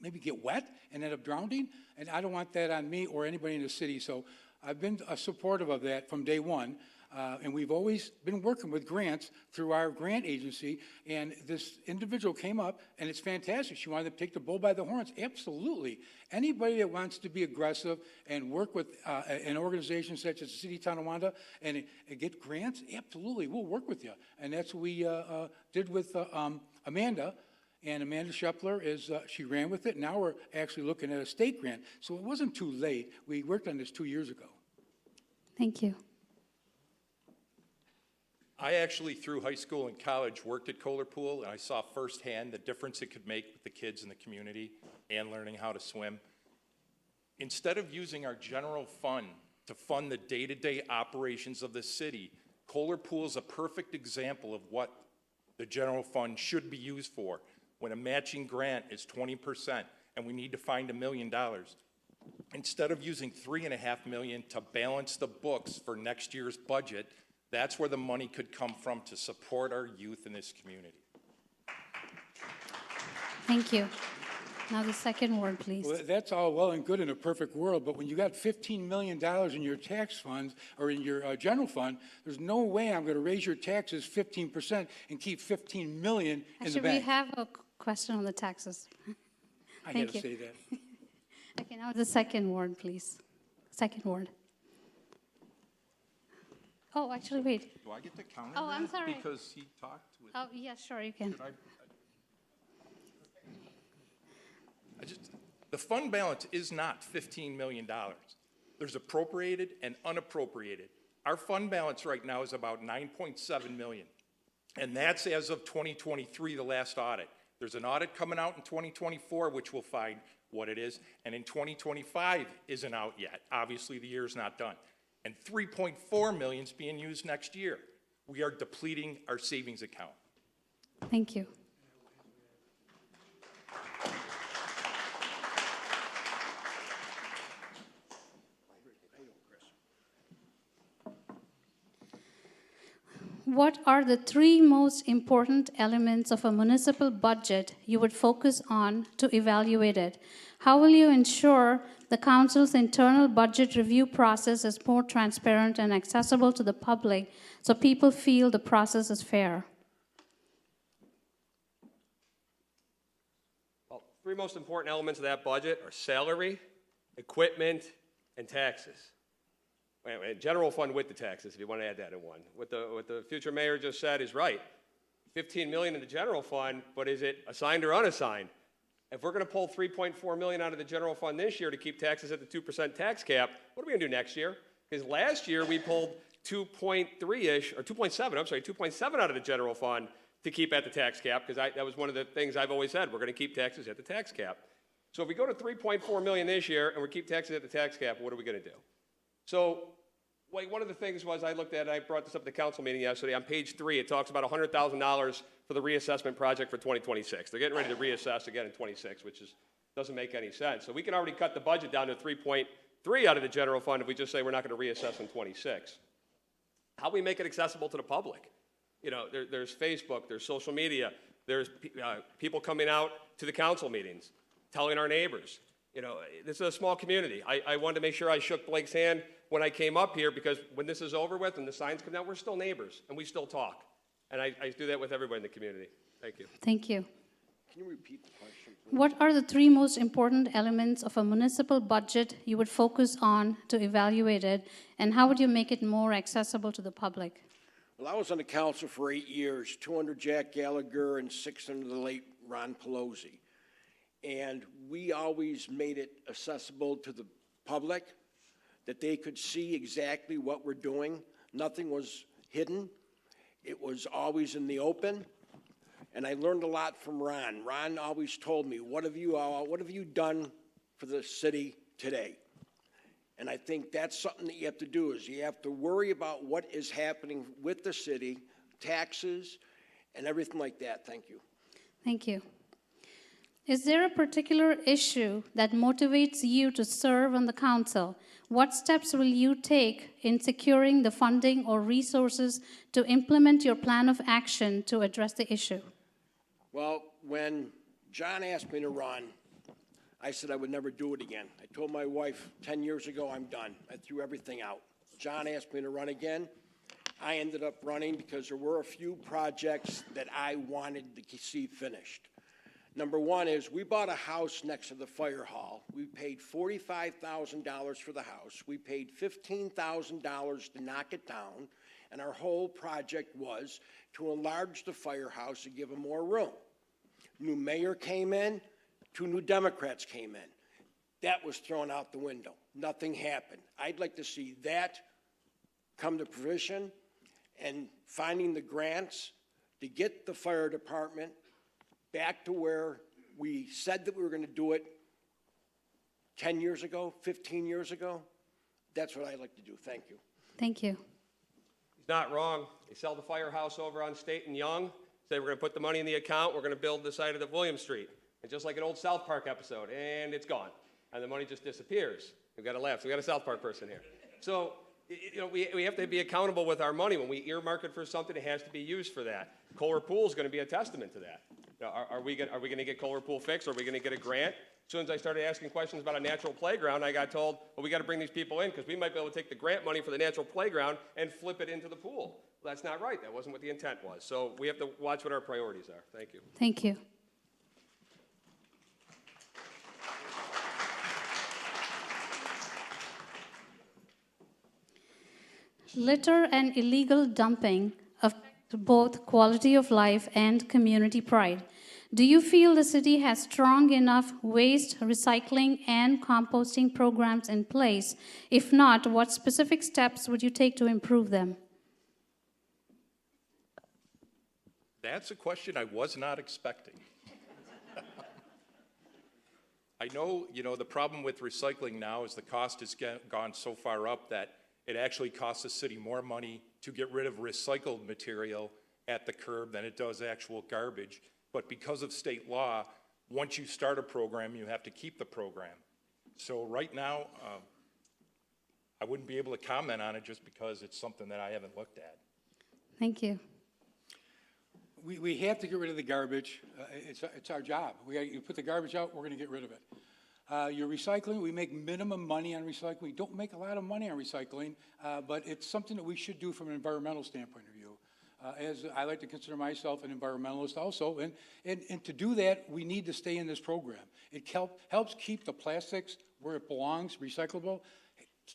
S5: maybe get wet and end up drowning. And I don't want that on me or anybody in the city. So I've been supportive of that from day one. And we've always been working with grants through our grant agency. And this individual came up, and it's fantastic. She wanted to take the bull by the horns. Absolutely. Anybody that wants to be aggressive and work with an organization such as the City of Tonawanda and get grants, absolutely, we'll work with you. And that's what we did with Amanda. And Amanda Schepler she ran with it. Now we're actually looking at a state grant. So it wasn't too late. We worked on this 2 years ago.
S1: Thank you.
S4: I actually, through high school and college, worked at Kohler Pool, and I saw firsthand the difference it could make with the kids in the community and learning how to swim. Instead of using our general fund to fund the day-to-day operations of the city, Kohler Pool is a perfect example of what the general fund should be used for. When a matching grant is 20% and we need to find $1 million, instead of using $3.5 million to balance the books for next year's budget, that's where the money could come from to support our youth in this community.
S1: Thank you. Now the second word, please.
S5: Well, that's all well and good in a perfect world, but when you got $15 million in your tax funds or in your general fund, there's no way I'm going to raise your taxes 15% and keep $15 million in the bank.
S1: Actually, we have a question on the taxes.
S5: I had
S1: Thank
S5: to
S1: you.
S5: say that.
S1: Okay, now the second word, please. Second word. Oh, actually, wait.
S4: Do I get to count
S1: Oh, I'm sorry.
S4: Because he talked with...
S1: Oh, yeah, sure, you can.
S4: The fund balance is not $15 million. There's appropriated and unappropriated. Our fund balance right now is about $9.7 million. And that's as of 2023, the last audit. There's an audit coming out in 2024, which will find what it is. And in 2025 isn't out yet. Obviously, the year's not done. And $3.4 million is being used next year. We are depleting our savings account.
S1: Thank you. What are the three most important elements of a municipal budget you would focus on to evaluate it? How will you ensure the council's internal budget review process is more transparent and accessible to the public so people feel the process is fair?
S10: Well, three most important elements of that budget are salary, equipment, and taxes. Wait, general fund with the taxes, if you want to add that in one. What the future mayor just said is right. 15 million in the general fund, but is it assigned or unassigned? If we're going to pull 3.4 million out of the general fund this year to keep taxes at the 2% tax cap, what are we going to do next year? Because last year we pulled 2.3-ish, or 2.7, I'm sorry, 2.7 out of the general fund to keep at the tax cap, because that was one of the things I've always said, we're going to keep taxes at the tax cap. So if we go to 3.4 million this year and we keep taxes at the tax cap, what are we going to do? So, one of the things was I looked at, I brought this up at the council meeting yesterday, on page 3, it talks about $100,000 for the reassessment project for 2026. They're getting ready to reassess again in 26, which doesn't make any sense. So we can already cut the budget down to 3.3 out of the general fund if we just say we're not going to reassess in 26. How do we make it accessible to the public? You know, there's Facebook, there's social media, there's people coming out to the council meetings, telling our neighbors. You know, this is a small community. I wanted to make sure I shook Blake's hand when I came up here, because when this is over with and the signs come down, we're still neighbors and we still talk. And I do that with everybody in the community. Thank you.
S1: Thank you.
S11: Can you repeat the question, please?
S1: What are the three most important elements of a municipal budget you would focus on to evaluate it, and how would you make it more accessible to the public?
S11: Well, I was on the council for 8 years, 2 under Jack Gallagher and 6 under the late Ron Pelosi. And we always made it accessible to the public, that they could see exactly what we're doing. Nothing was hidden. It was always in the open. And I learned a lot from Ron. Ron always told me, what have you done for the city today? And I think that's something that you have to do, is you have to worry about what is happening with the city, taxes, and everything like that. Thank you.
S1: Thank you. Is there a particular issue that motivates you to serve on the council? What steps will you take in securing the funding or resources to implement your plan of action to address the issue?
S11: Well, when John asked me to run, I said I would never do it again. I told my wife 10 years ago, I'm done. I threw everything out. John asked me to run again. I ended up running because there were a few projects that I wanted to see finished. Number one is we bought a house next to the fire hall. We paid $45,000 for the house. We paid $15,000 to knock it down, and our whole project was to enlarge the firehouse and give them more room. New mayor came in, 2 new Democrats came in. That was thrown out the window. Nothing happened. I'd like to see that come to fruition, and finding the grants to get the fire department back to where we said that we were going to do it 10 years ago, 15 years ago. That's what I'd like to do. Thank you.
S1: Thank you.
S10: He's not wrong. They sell the firehouse over on State and Young, say we're going to put the money in the account, we're going to build the side of the William Street. It's just like an old South Park episode, and it's gone. And the money just disappears. We've got to laugh. So we've got a South Park person here. So, you know, we have to be accountable with our money. When we earmark it for something, it has to be used for that. Kohler Pool is going to be a testament to that. Are we going to get Kohler Pool fixed? Are we going to get a grant? As soon as I started asking questions about a natural playground, I got told, well, we got to bring these people in because we might be able to take the grant money for the natural playground and flip it into the pool. Well, that's not right. That wasn't what the intent was. So we have to watch what our priorities are. Thank you.
S1: Thank you. Litter and illegal dumping affect both quality of life and community pride. Do you feel the city has strong enough waste, recycling, and composting programs in place? If not, what specific steps would you take to improve them?
S4: That's a question I was not expecting. I know, the problem with recycling now is the cost has gone so far up that it actually costs the city more money to get rid of recycled material at the curb than it does actual garbage. But because of state law, once you start a program, you have to keep the program. So right now, I wouldn't be able to comment on it just because it's something that I haven't looked at.
S1: Thank you.
S5: We have to get rid of the garbage. It's our job. You put the garbage out, we're going to get rid of it. Your recycling, we make minimum money on recycling. We don't make a lot of money on recycling, but it's something that we should do from an environmental standpoint of view. As I like to consider myself an environmentalist also, and to do that, we need to stay in this program. It helps keep the plastics where it belongs, recyclable,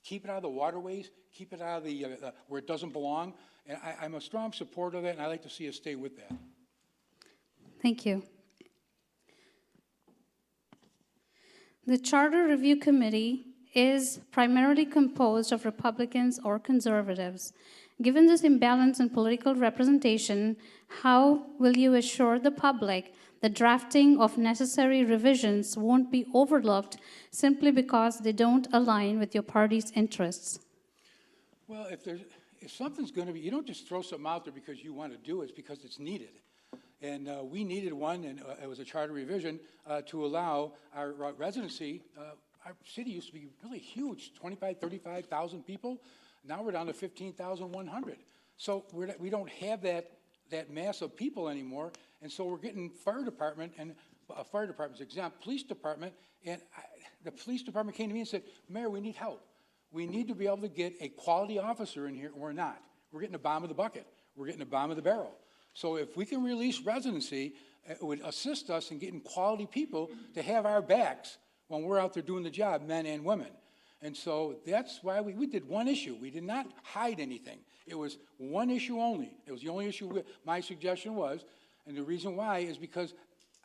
S5: keep it out of the waterways, keep it out of the where it doesn't belong. And I'm a strong supporter of that, and I like to see us stay with that.
S1: Thank you. The Charter Review Committee is primarily composed of Republicans or conservatives. Given this imbalance in political representation, how will you assure the public the drafting of necessary revisions won't be overlooked simply because they don't align with your party's interests?
S5: Well, if something's going to be, you don't just throw something out there because you want to do it, it's because it's needed. And we needed one, and it was a charter revision to allow our residency. Our city used to be really huge, 25, 35,000 people. Now we're down to 15,100. So we don't have that mass of people anymore, and so we're getting fire department, and fire department's exempt, police department, and the police department came to me and said, Mayor, we need help. We need to be able to get a quality officer in here, and we're not. We're getting the bottom of the bucket. We're getting the bottom of the barrel. So if we can release residency, it would assist us in getting quality people to have our backs when we're out there doing the job, men and women. And so that's why we did one issue. We did not hide anything. It was one issue only. It was the only issue my suggestion was, and the reason why is because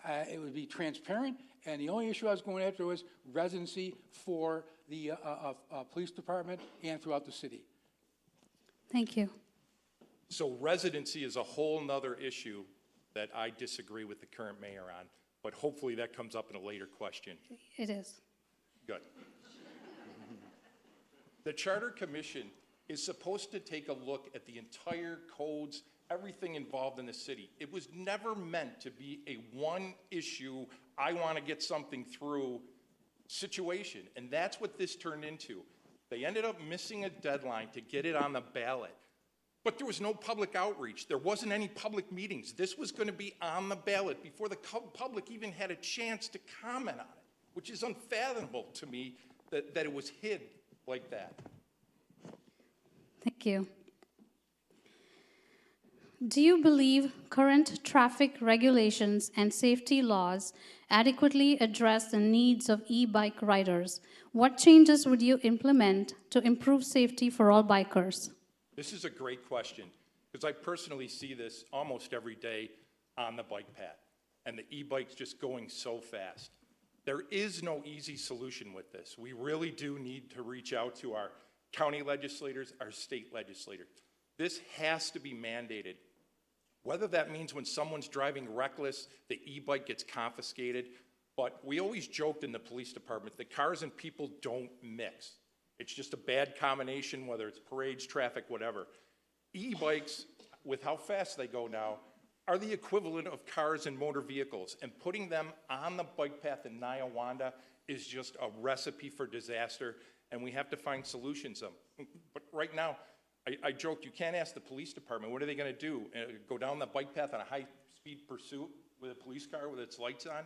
S5: it would be transparent, and the only issue I was going after was residency for the police department and throughout the city.
S1: Thank you.
S4: So residency is a whole nother issue that I disagree with the current mayor on, but hopefully that comes up in a later question.
S1: It is.
S4: Good. The Charter Commission is supposed to take a look at the entire codes, everything involved in the city. It was never meant to be a one issue, I want to get something through situation, and that's what this turned into. They ended up missing a deadline to get it on the ballot, but there was no public outreach. There wasn't any public meetings. This was going to be on the ballot before the public even had a chance to comment on it, which is unfathomable to me that it was hid like that.
S1: Thank you. Do you believe current traffic regulations and safety laws adequately address the needs of e-bike riders? What changes would you implement to improve safety for all bikers?
S4: This is a great question, because I personally see this almost every day on the bike path, and the e-bike's just going so fast. There is no easy solution with this. We really do need to reach out to our county legislators, our state legislators. This has to be mandated. Whether that means when someone's driving reckless, the e-bike gets confiscated, but we always joked in the police department that cars and people don't mix. It's just a bad combination, whether it's parades, traffic, whatever. E-bikes, with how fast they go now, are the equivalent of cars and motor vehicles, and putting them on the bike path in Tonawanda is just a recipe for disaster, and we have to find solutions. But right now, I joked, you can't ask the police department, what are they going to do? Go down the bike path on a high-speed pursuit with a police car with its lights on?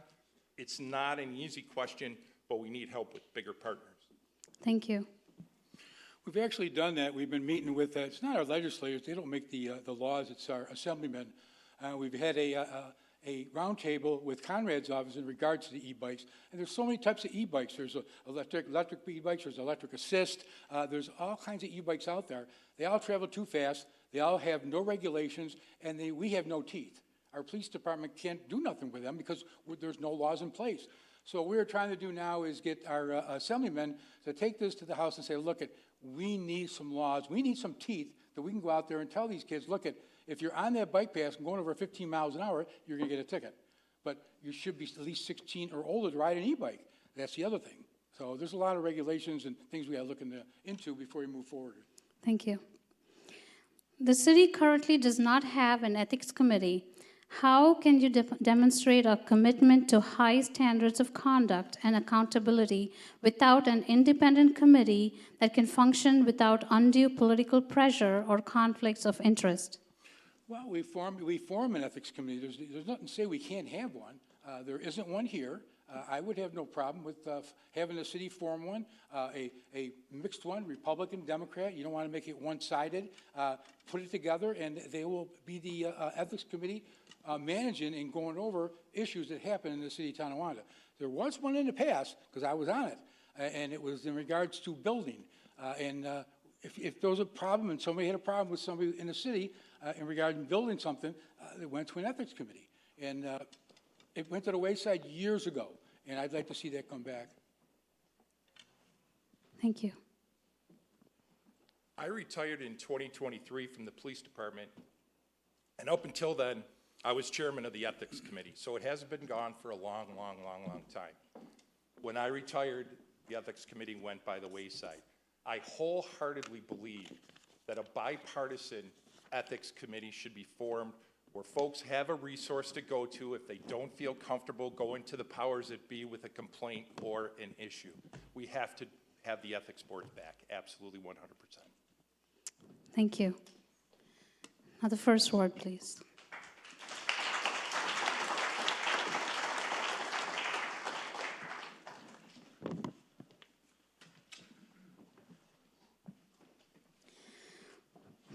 S4: It's not an easy question, but we need help with bigger partners.
S1: Thank you.
S5: We've actually done that. We've been meeting with, it's not our legislators, they don't make the laws, it's our assemblymen. We've had a roundtable with Conrad's office in regards to the e-bikes. And there's so many types of e-bikes. There's electric e-bikes, there's electric assist, there's all kinds of e-bikes out there. They all travel too fast, they all have no regulations, and we have no teeth. Our police department can't do nothing with them because there's no laws in place. So what we're trying to do now is get our assemblymen to take this to the House and say, look, we need some laws, we need some teeth that we can go out there and tell these kids, look, if you're on that bike path and going over 15 miles an hour, you're going to get a ticket. But you should be at least 16 or older to ride an e-bike. That's the other thing. So there's a lot of regulations and things we got to look into before we move forward.
S1: Thank you. The city currently does not have an ethics committee. How can you demonstrate a commitment to high standards of conduct and accountability without an independent committee that can function without undue political pressure or conflicts of interest?
S5: Well, we form an ethics committee. There's nothing to say we can't have one. There isn't one here. I would have no problem with having the city form one, a mixed one, Republican, Democrat. You don't want to make it one-sided. Put it together, and they will be the ethics committee managing and going over issues that happen in the city of Tonawanda. There was one in the past, because I was on it, and it was in regards to building. If there was a problem and somebody had a problem with somebody in the city in regard to building something, it went to an ethics committee. And it went to the wayside years ago, and I'd like to see that come back.
S1: Thank you.
S4: I retired in 2023 from the police department, and up until then, I was chairman of the ethics committee, so it hasn't been gone for a long time. When I retired, the ethics committee went by the wayside. I wholeheartedly believe that a bipartisan ethics committee should be formed where folks have a resource to go to if they don't feel comfortable going to the powers that be with a complaint or an issue. We have to have the ethics board back, absolutely 100%.
S1: Thank you. Now the first word, please.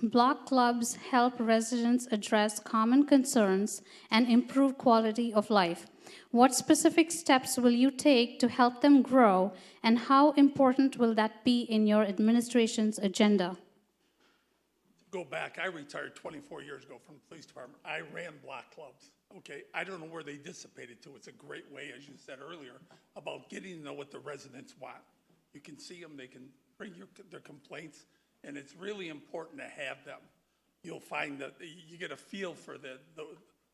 S1: Block clubs help residents address common concerns and improve quality of life. What specific steps will you take to help them grow, and how important will that be in your administration's agenda?
S12: Go back, I retired 24 years ago from the police department. I ran block clubs. Okay, I don't know where they dissipated to. It's a great way, as you said earlier, about getting to know what the residents want. You can see them, they can bring their complaints, and it's really important to have them. You'll find that you get a feel for the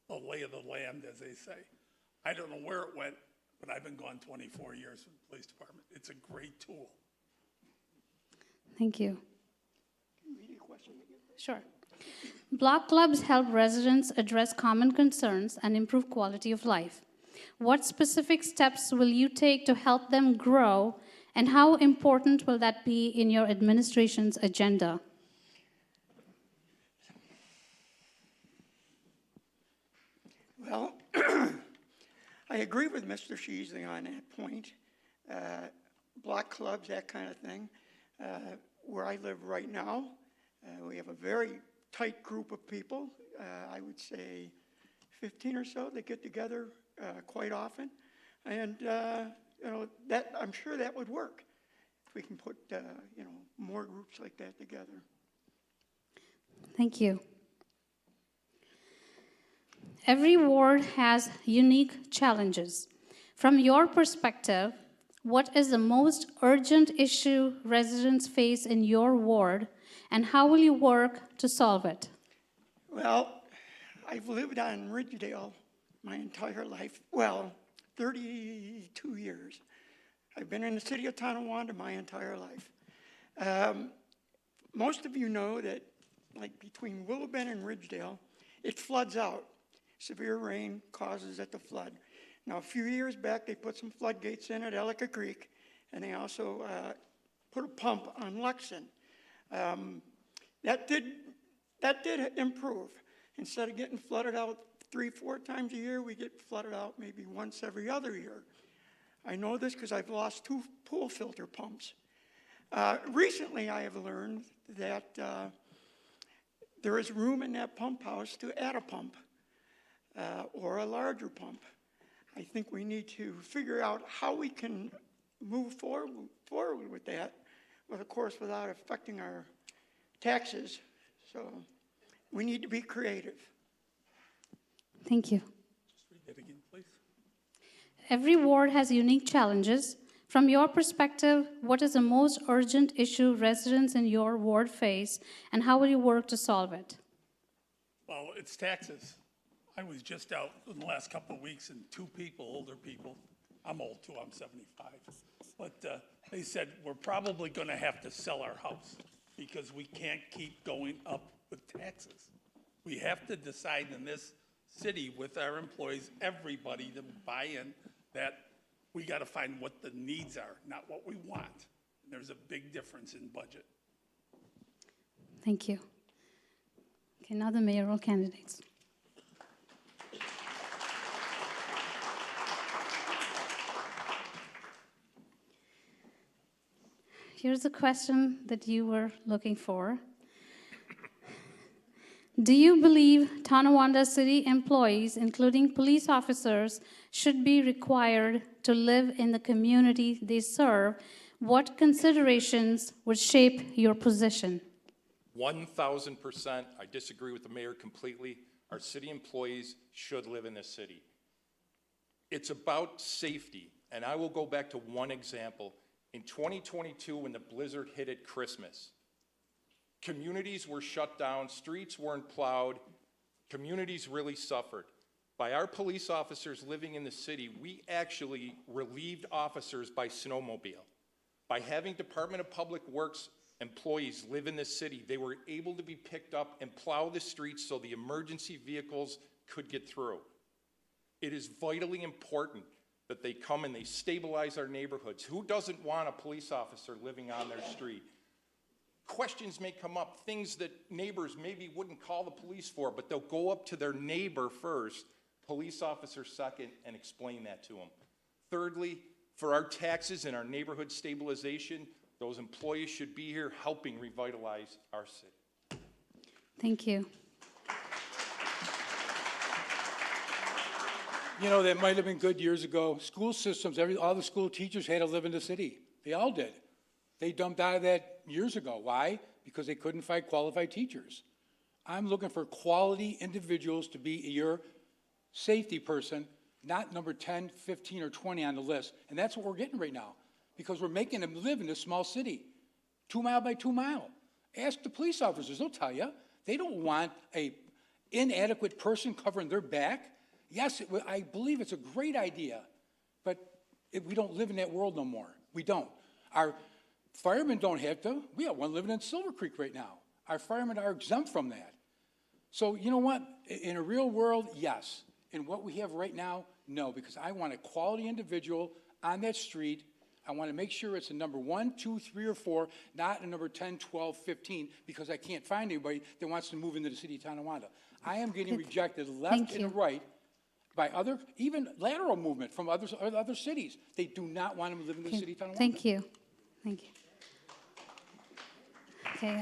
S12: lay of the land, as they say. I don't know where it went, but I've been gone 24 years from the police department. It's a great tool.
S1: Thank you.
S12: Can you read your question again?
S1: Sure. Block clubs help residents address common concerns and improve quality of life. What specific steps will you take to help them grow, and how important will that be in your administration's agenda?
S13: Well, I agree with Mr. Sheasley on that point. Block clubs, that kind of thing. Where I live right now, we have a very tight group of people. I would say 15 or so that get together quite often. And, that I'm sure that would work if we can put, more groups like that together.
S1: Thank you. Every ward has unique challenges. From your perspective, what is the most urgent issue residents face in your ward, and how will you work to solve it?
S13: Well, I've lived on Ridgedale my entire life. Well, 32 years. I've been in the city of Tonawanda my entire life. Most of you know that, like between Willowbend and Ridgedale, it floods out. Severe rain causes it to flood. Now, a few years back, they put some floodgates in at Ellicott Creek, and they also put a pump on Lexon. That did improve. Instead of getting flooded out 3-4 times a year, we get flooded out maybe once every other year. I know this because I've lost 2 pool filter pumps. Recently, I have learned that there is room in that pump house to add a pump or a larger pump. I think we need to figure out how we can move forward with that, but of course without affecting our taxes. So we need to be creative.
S1: Thank you.
S12: Just read that again, please.
S1: Every ward has unique challenges. From your perspective, what is the most urgent issue residents in your ward face, and how will you work to solve it?
S12: Well, it's taxes. I was just out in the last couple of weeks, and 2 people, older people, I'm old too, I'm 75, but they said, we're probably going to have to sell our house because we can't keep going up with taxes. We have to decide in this city with our employees, everybody to buy in that we got to find what the needs are, not what we want. And there's a big difference in budget.
S1: Thank you. Okay, now the mayoral candidates. Here's a question that you were looking for. Do you believe Tonawanda City employees, including police officers, should be required to live in the community they serve? What considerations would shape your position?
S4: 1,000%, I disagree with the mayor completely. Our city employees should live in this city. It's about safety, and I will go back to one example. In 2022, when the blizzard hit at Christmas, communities were shut down, streets weren't plowed, communities really suffered. By our police officers living in the city, we actually relieved officers by snowmobile. By having Department of Public Works employees live in the city, they were able to be picked up and plow the streets so the emergency vehicles could get through. It is vitally important that they come and they stabilize our neighborhoods. Who doesn't want a police officer living on their street? Questions may come up, things that neighbors maybe wouldn't call the police for, but they'll go up to their neighbor first, police officer second, and explain that to them. Thirdly, for our taxes and our neighborhood stabilization, those employees should be here helping revitalize our city.
S1: Thank you.
S5: You know, that might have been good years ago. School systems, all the school teachers had to live in the city. They all did. They dumped out of that years ago. Why? Because they couldn't find qualified teachers. I'm looking for quality individuals to be your safety person, not number 10, 15, or 20 on the list. And that's what we're getting right now, because we're making them live in this small city, 2 mile by 2 mile. Ask the police officers, they'll tell you. They don't want an inadequate person covering their back. Yes, I believe it's a great idea, but we don't live in that world no more. We don't. Our firemen don't have to. We have one living in Silver Creek right now. Our firemen are exempt from that. So you know what? In a real world, yes. In what we have right now, no, because I want a quality individual on that street. I want to make sure it's a number 1, 2, 3, or 4, not a number 10, 12, 15, because I can't find anybody that wants to move into the city of Tonawanda. I am getting rejected left and right by other, even lateral movement from other cities. They do not want them to live in the city of Tonawanda.
S1: Thank you. Thank you. Okay,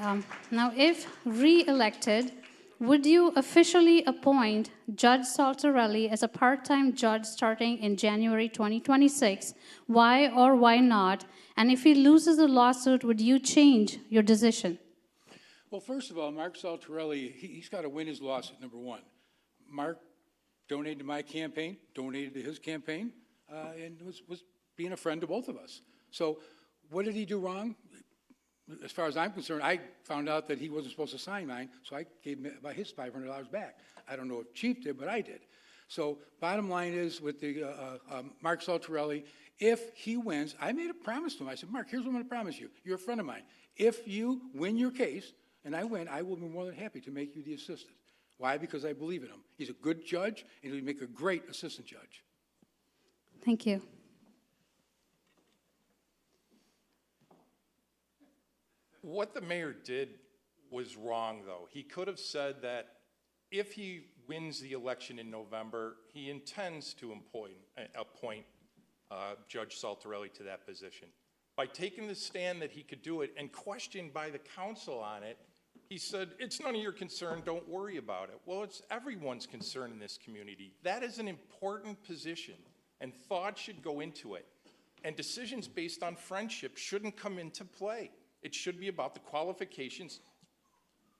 S1: now if re-elected, would you officially appoint Judge Saltarelli as a part-time judge starting in January 2026? Why or why not? And if he loses the lawsuit, would you change your decision?
S5: Well, first of all, Mark Saltarelli, he's got to win his lawsuit, number one. Mark donated to my campaign, donated to his campaign, and was being a friend to both of us. So what did he do wrong? As far as I'm concerned, I found out that he wasn't supposed to sign mine, so I gave him about his $500 back. I don't know if Chief did, but I did. So bottom line is with the Mark Saltarelli, if he wins, I made a promise to him. I said, Mark, here's what I'm going to promise you. You're a friend of mine. If you win your case, and I win, I will be more than happy to make you the assistant. Why? Because I believe in him. He's a good judge, and he'll make a great assistant judge.
S1: Thank you.
S4: What the mayor did was wrong, though. He could have said that if he wins the election in November, he intends to appoint Judge Saltarelli to that position. By taking the stand that he could do it and questioned by the council on it, he said, it's none of your concern, don't worry about it. Well, it's everyone's concern in this community. That is an important position, and thought should go into it. And decisions based on friendship shouldn't come into play. It should be about the qualifications.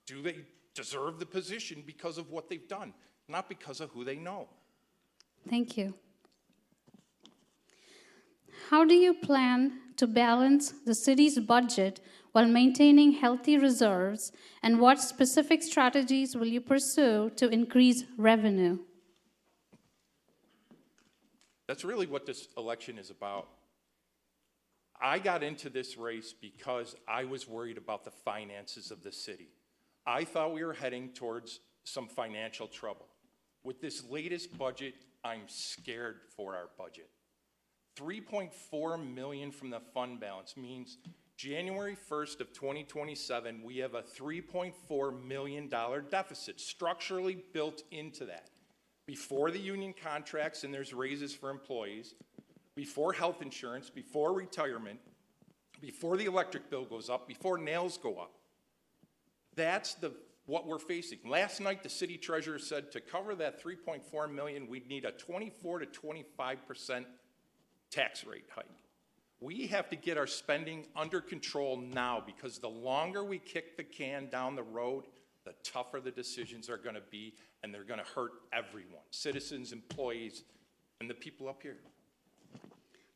S4: Do they deserve the position because of what they've done, not because of who they know?
S1: Thank you. How do you plan to balance the city's budget while maintaining healthy reserves, and what specific strategies will you pursue to increase revenue?
S4: That's really what this election is about. I got into this race because I was worried about the finances of the city. I thought we were heading towards some financial trouble. With this latest budget, I'm scared for our budget. $3.4 million from the fund balance means January 1st of 2027, we have a $3.4 million deficit structurally built into that. Before the union contracts and there's raises for employees, before health insurance, before retirement, before the electric bill goes up, before nails go up. That's what we're facing. Last night, the city treasurer said to cover that $3.4 million, we'd need a 24 to 25% tax rate hike. We have to get our spending under control now, because the longer we kick the can down the road, the tougher the decisions are going to be, and they're going to hurt everyone, citizens, employees, and the people up here.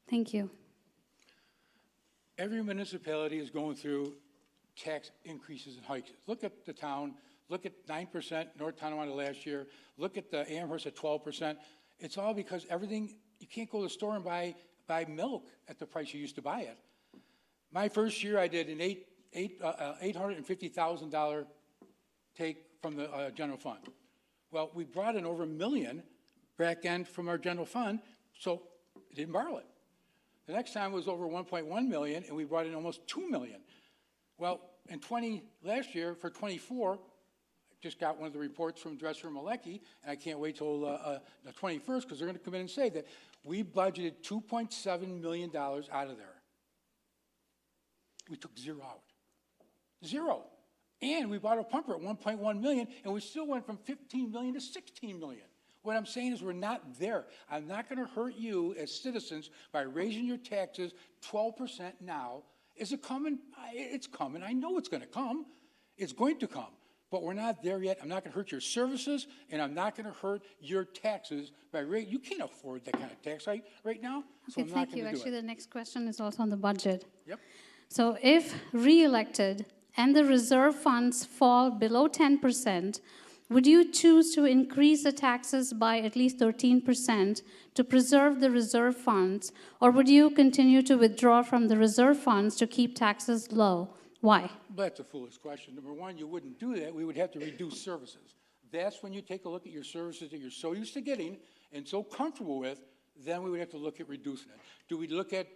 S1: Thank you.
S5: Every municipality is going through tax increases and hikes. Look at the town, look at 9% North Tonawanda last year, look at the Amherst at 12%. It's all because everything, you can't go to the store and buy milk at the price you used to buy it. My first year I did an $850,000 take from the general fund. Well, we brought in over $1 million back end from our general fund, so we didn't borrow it. The next time was over 1.1 million, and we brought in almost 2 million. Well, last year for 24, I just got one of the reports from Dresser Malecki, and I can't wait till the 21st, because they're going to come in and say that we budgeted $2.7 million out of there. We took zero out. Zero. And we bought a pumper at 1.1 million, and we still went from 15 million to 16 million. What I'm saying is we're not there. I'm not going to hurt you as citizens by raising your taxes 12% now. Is it coming? It's coming. I know it's going to come. It's going to come. But we're not there yet. I'm not going to hurt your services, and I'm not going to hurt your taxes by raising. You can't afford that kind of tax hike right now, so
S1: Okay,
S5: I'm not
S1: thank
S5: going
S1: you.
S5: to do
S1: Actually,
S5: it.
S1: the next question is also on the budget.
S5: Yep.
S1: So if re-elected and the reserve funds fall below 10%, would you choose to increase the taxes by at least 13% to preserve the reserve funds, or would you continue to withdraw from the reserve funds to keep taxes low? Why?
S5: That's a foolish question. Number one, you wouldn't do that. We would have to reduce services. That's when you take a look at your services that you're so used to getting and so comfortable with, then we would have to look at reducing it. Do we look at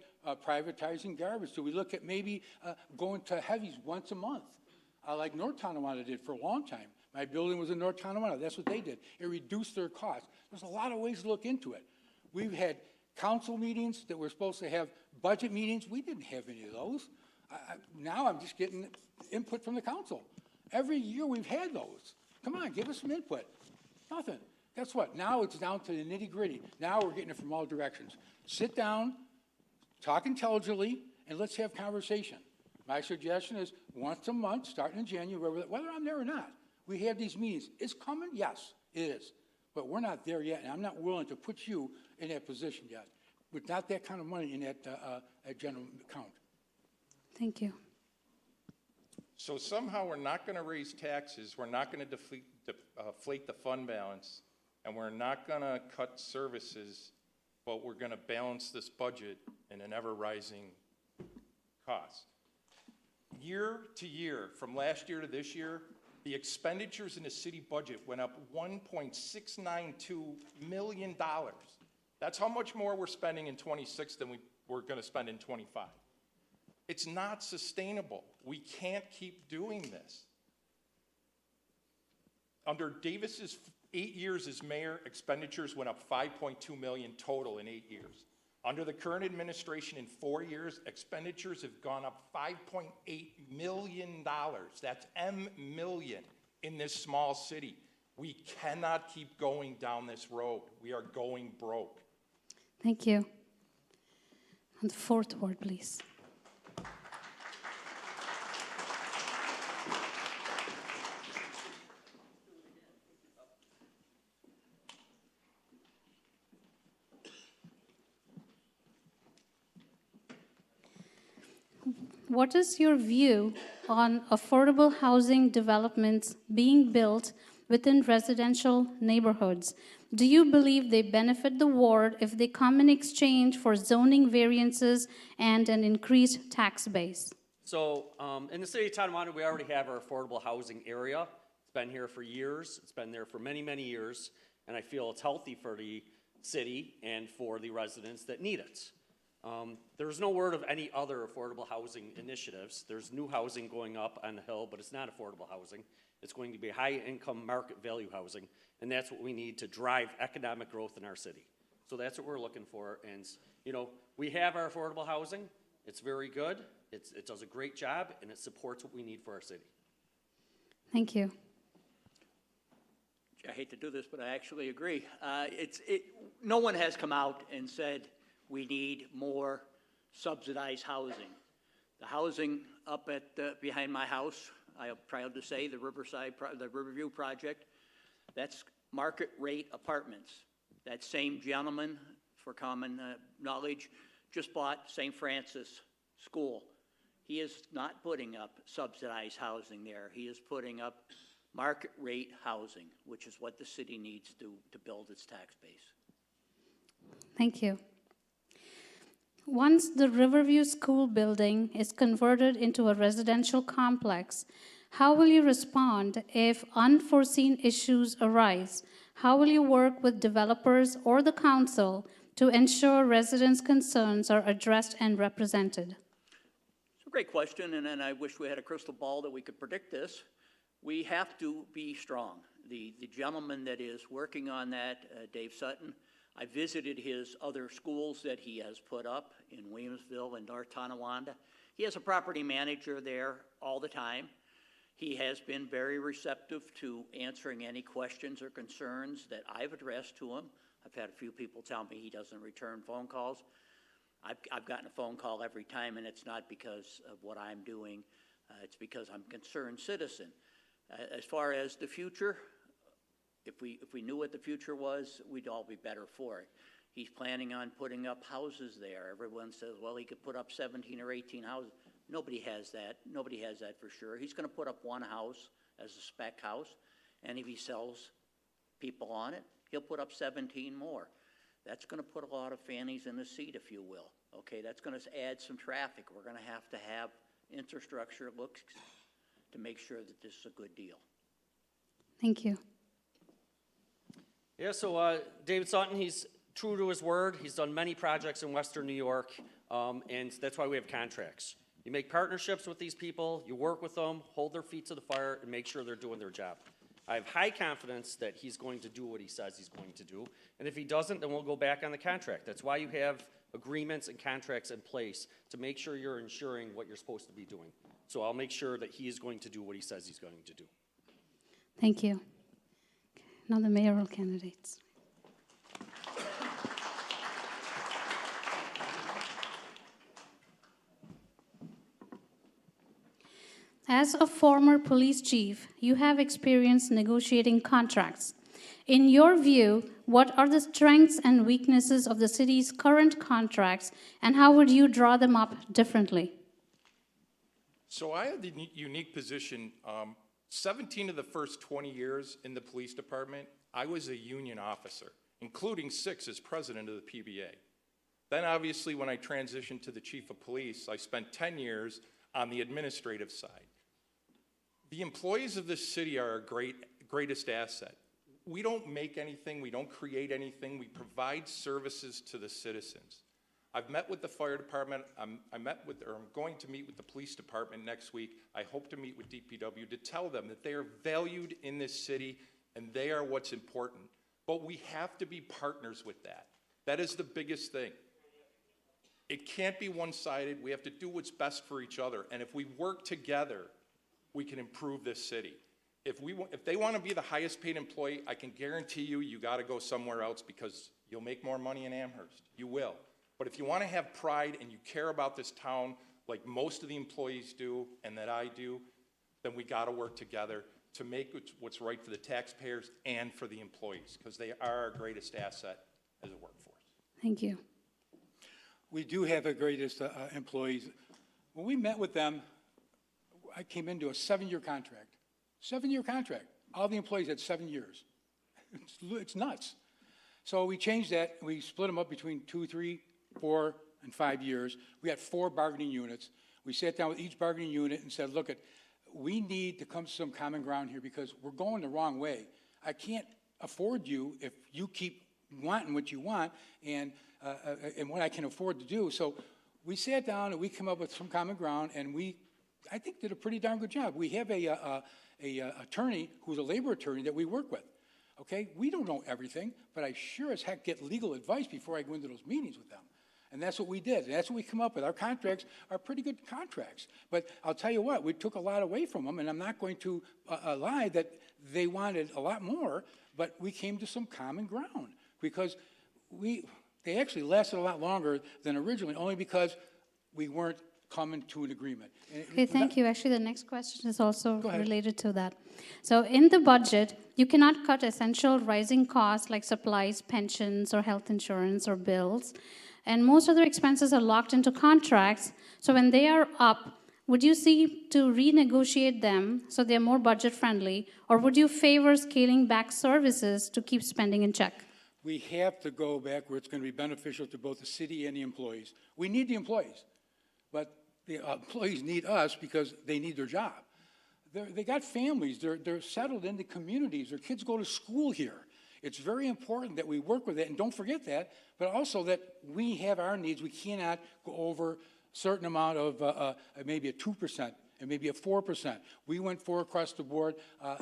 S5: privatizing garbage? Do we look at maybe going to heavies once a month, like North Tonawanda did for a long time? My building was in North Tonawanda. That's what they did. It reduced their costs. There's a lot of ways to look into it. We've had council meetings that were supposed to have budget meetings. We didn't have any of those. Now I'm just getting input from the council. Every year we've had those. Come on, give us some input. Nothing. Guess what? Now it's down to the nitty-gritty. Now we're getting it from all directions. Sit down, talk intelligently, and let's have conversation. My suggestion is once a month, starting in January, whether I'm there or not, we have these meetings. It's coming? Yes, it is. But we're not there yet, and I'm not willing to put you in that position yet. With not that kind of money in that general account.
S1: Thank you.
S4: So somehow we're not going to raise taxes, we're not going to deflate the fund balance, and we're not going to cut services, but we're going to balance this budget in an ever-rising cost. Year to year, from last year to this year, the expenditures in the city budget went up $1.692 million. That's how much more we're spending in 26 than we're going to spend in 25. It's not sustainable. We can't keep doing this. Under Davis's 8 years as mayor, expenditures went up $5.2 million total in 8 years. Under the current administration, in 4 years, expenditures have gone up $5.8 million. That's million in this small city. We cannot keep going down this road. We are going broke.
S1: Thank you. On the fourth ward, please. What is your view on affordable housing developments being built within residential neighborhoods? Do you believe they benefit the ward if they come in exchange for zoning variances and an increased tax base?
S6: So in the city of Tonawanda, we already have our affordable housing area. It's been here for years. It's been there for many, many years. And I feel it's healthy for the city and for the residents that need it. There's no word of any other affordable housing initiatives. There's new housing going up on the Hill, but it's not affordable housing. It's going to be high-income market value housing, and that's what we need to drive economic growth in our city. So that's what we're looking for, and, you know, we have our affordable housing. It's very good. It does a great job, and it supports what we need for our city.
S1: Thank you.
S7: I hate to do this, but I actually agree. No one has come out and said we need more subsidized housing. The housing up at behind my house, I am proud to say, the Riverview project, that's market rate apartments. That same gentleman, for common knowledge, just bought St. Francis School. He is not putting up subsidized housing there. He is putting up market rate housing, which is what the city needs to build its tax base.
S1: Thank you. Once the Riverview School building is converted into a residential complex, how will you respond if unforeseen issues arise? How will you work with developers or the council to ensure residents' concerns are addressed and represented?
S7: It's a great question, and I wish we had a crystal ball that we could predict this. We have to be strong. The gentleman that is working on that, Dave Sutton, I visited his other schools that he has put up in Williamsville and North Tonawanda. He has a property manager there all the time. He has been very receptive to answering any questions or concerns that I've addressed to him. I've had a few people tell me he doesn't return phone calls. I've gotten a phone call every time, and it's not because of what I'm doing. It's because I'm a concerned citizen. As far as the future, if we knew what the future was, we'd all be better for it. He's planning on putting up houses there. Everyone says, well, he could put up 17 or 18 houses. Nobody has that. Nobody has that for sure. He's going to put up one house as a spec house, and if he sells people on it, he'll put up 17 more. That's going to put a lot of fannies in the seat, if you will. Okay, that's going to add some traffic. We're going to have infrastructure looks to make sure that this is a good deal.
S1: Thank you.
S6: Yeah, so David Sutton, he's true to his word. He's done many projects in Western New York, and that's why we have contracts. You make partnerships with these people, you work with them, hold their feet to the fire, and make sure they're doing their job. I have high confidence that he's going to do what he says he's going to do, and if he doesn't, then we'll go back on the contract. That's why you have agreements and contracts in place to make sure you're ensuring what you're supposed to be doing. So I'll make sure that he is going to do what he says he's going to do.
S1: Thank you. Now the mayoral candidates. As a former police chief, you have experience negotiating contracts. In your view, what are the strengths and weaknesses of the city's current contracts, and how would you draw them up differently?
S4: So I have the unique position, 17 of the first 20 years in the police department, I was a union officer, including 6 as president of the PBA. Then obviously when I transitioned to the chief of police, I spent 10 years on the administrative side. The employees of this city are our greatest asset. We don't make anything, we don't create anything, we provide services to the citizens. I've met with the fire department, I'm going to meet with the police department next week. I hope to meet with DPW to tell them that they are valued in this city and they are what's important. But we have to be partners with that. That is the biggest thing. It can't be one-sided. We have to do what's best for each other. And if we work together, we can improve this city. If they want to be the highest paid employee, I can guarantee you got to go somewhere else because you'll make more money in Amherst. You will. But if you want to have pride and you care about this town like most of the employees do and that I do, then we got to work together to make what's right for the taxpayers and for the employees because they are our greatest asset as a workforce.
S1: Thank you.
S5: We do have our greatest employees. When we met with them, I came into a 7-year contract. 7-year contract. All the employees had 7 years. It's nuts. So we changed that. We split them up between 2, 3, 4, and 5 years. We had 4 bargaining units. We sat down with each bargaining unit and said, look, we need to come to some common ground here because we're going the wrong way. I can't afford you if you keep want and what you want and what I can afford to do. So we sat down and we came up with some common ground, and we, I think, did a pretty darn good job. We have a attorney who's a labor attorney that we work with. Okay, we don't know everything, but I sure as heck get legal advice before I go into those meetings with them. And that's what we did. And that's what we come up with. Our contracts are pretty good contracts. But I'll tell you what, we took a lot away from them, and I'm not going to lie that they wanted a lot more, but we came to some common ground because they actually lasted a lot longer than originally, only because we weren't coming to an agreement.
S1: Okay, thank you. Actually, the next question is also
S5: Go ahead.
S1: related to that. So in the budget, you cannot cut essential rising costs like supplies, pensions, or health insurance, or bills. And most other expenses are locked into contracts. So when they are up, would you seek to renegotiate them so they're more budget-friendly, or would you favor scaling back services to keep spending in check?
S5: We have to go back where it's going to be beneficial to both the city and the employees. We need the employees, but the employees need us because they need their job. They got families. They're settled in the communities. Their kids go to school here. It's very important that we work with it, and don't forget that, but also that we have our needs. We cannot go over a certain amount of maybe a 2% and maybe a 4%. We went 4 across the board.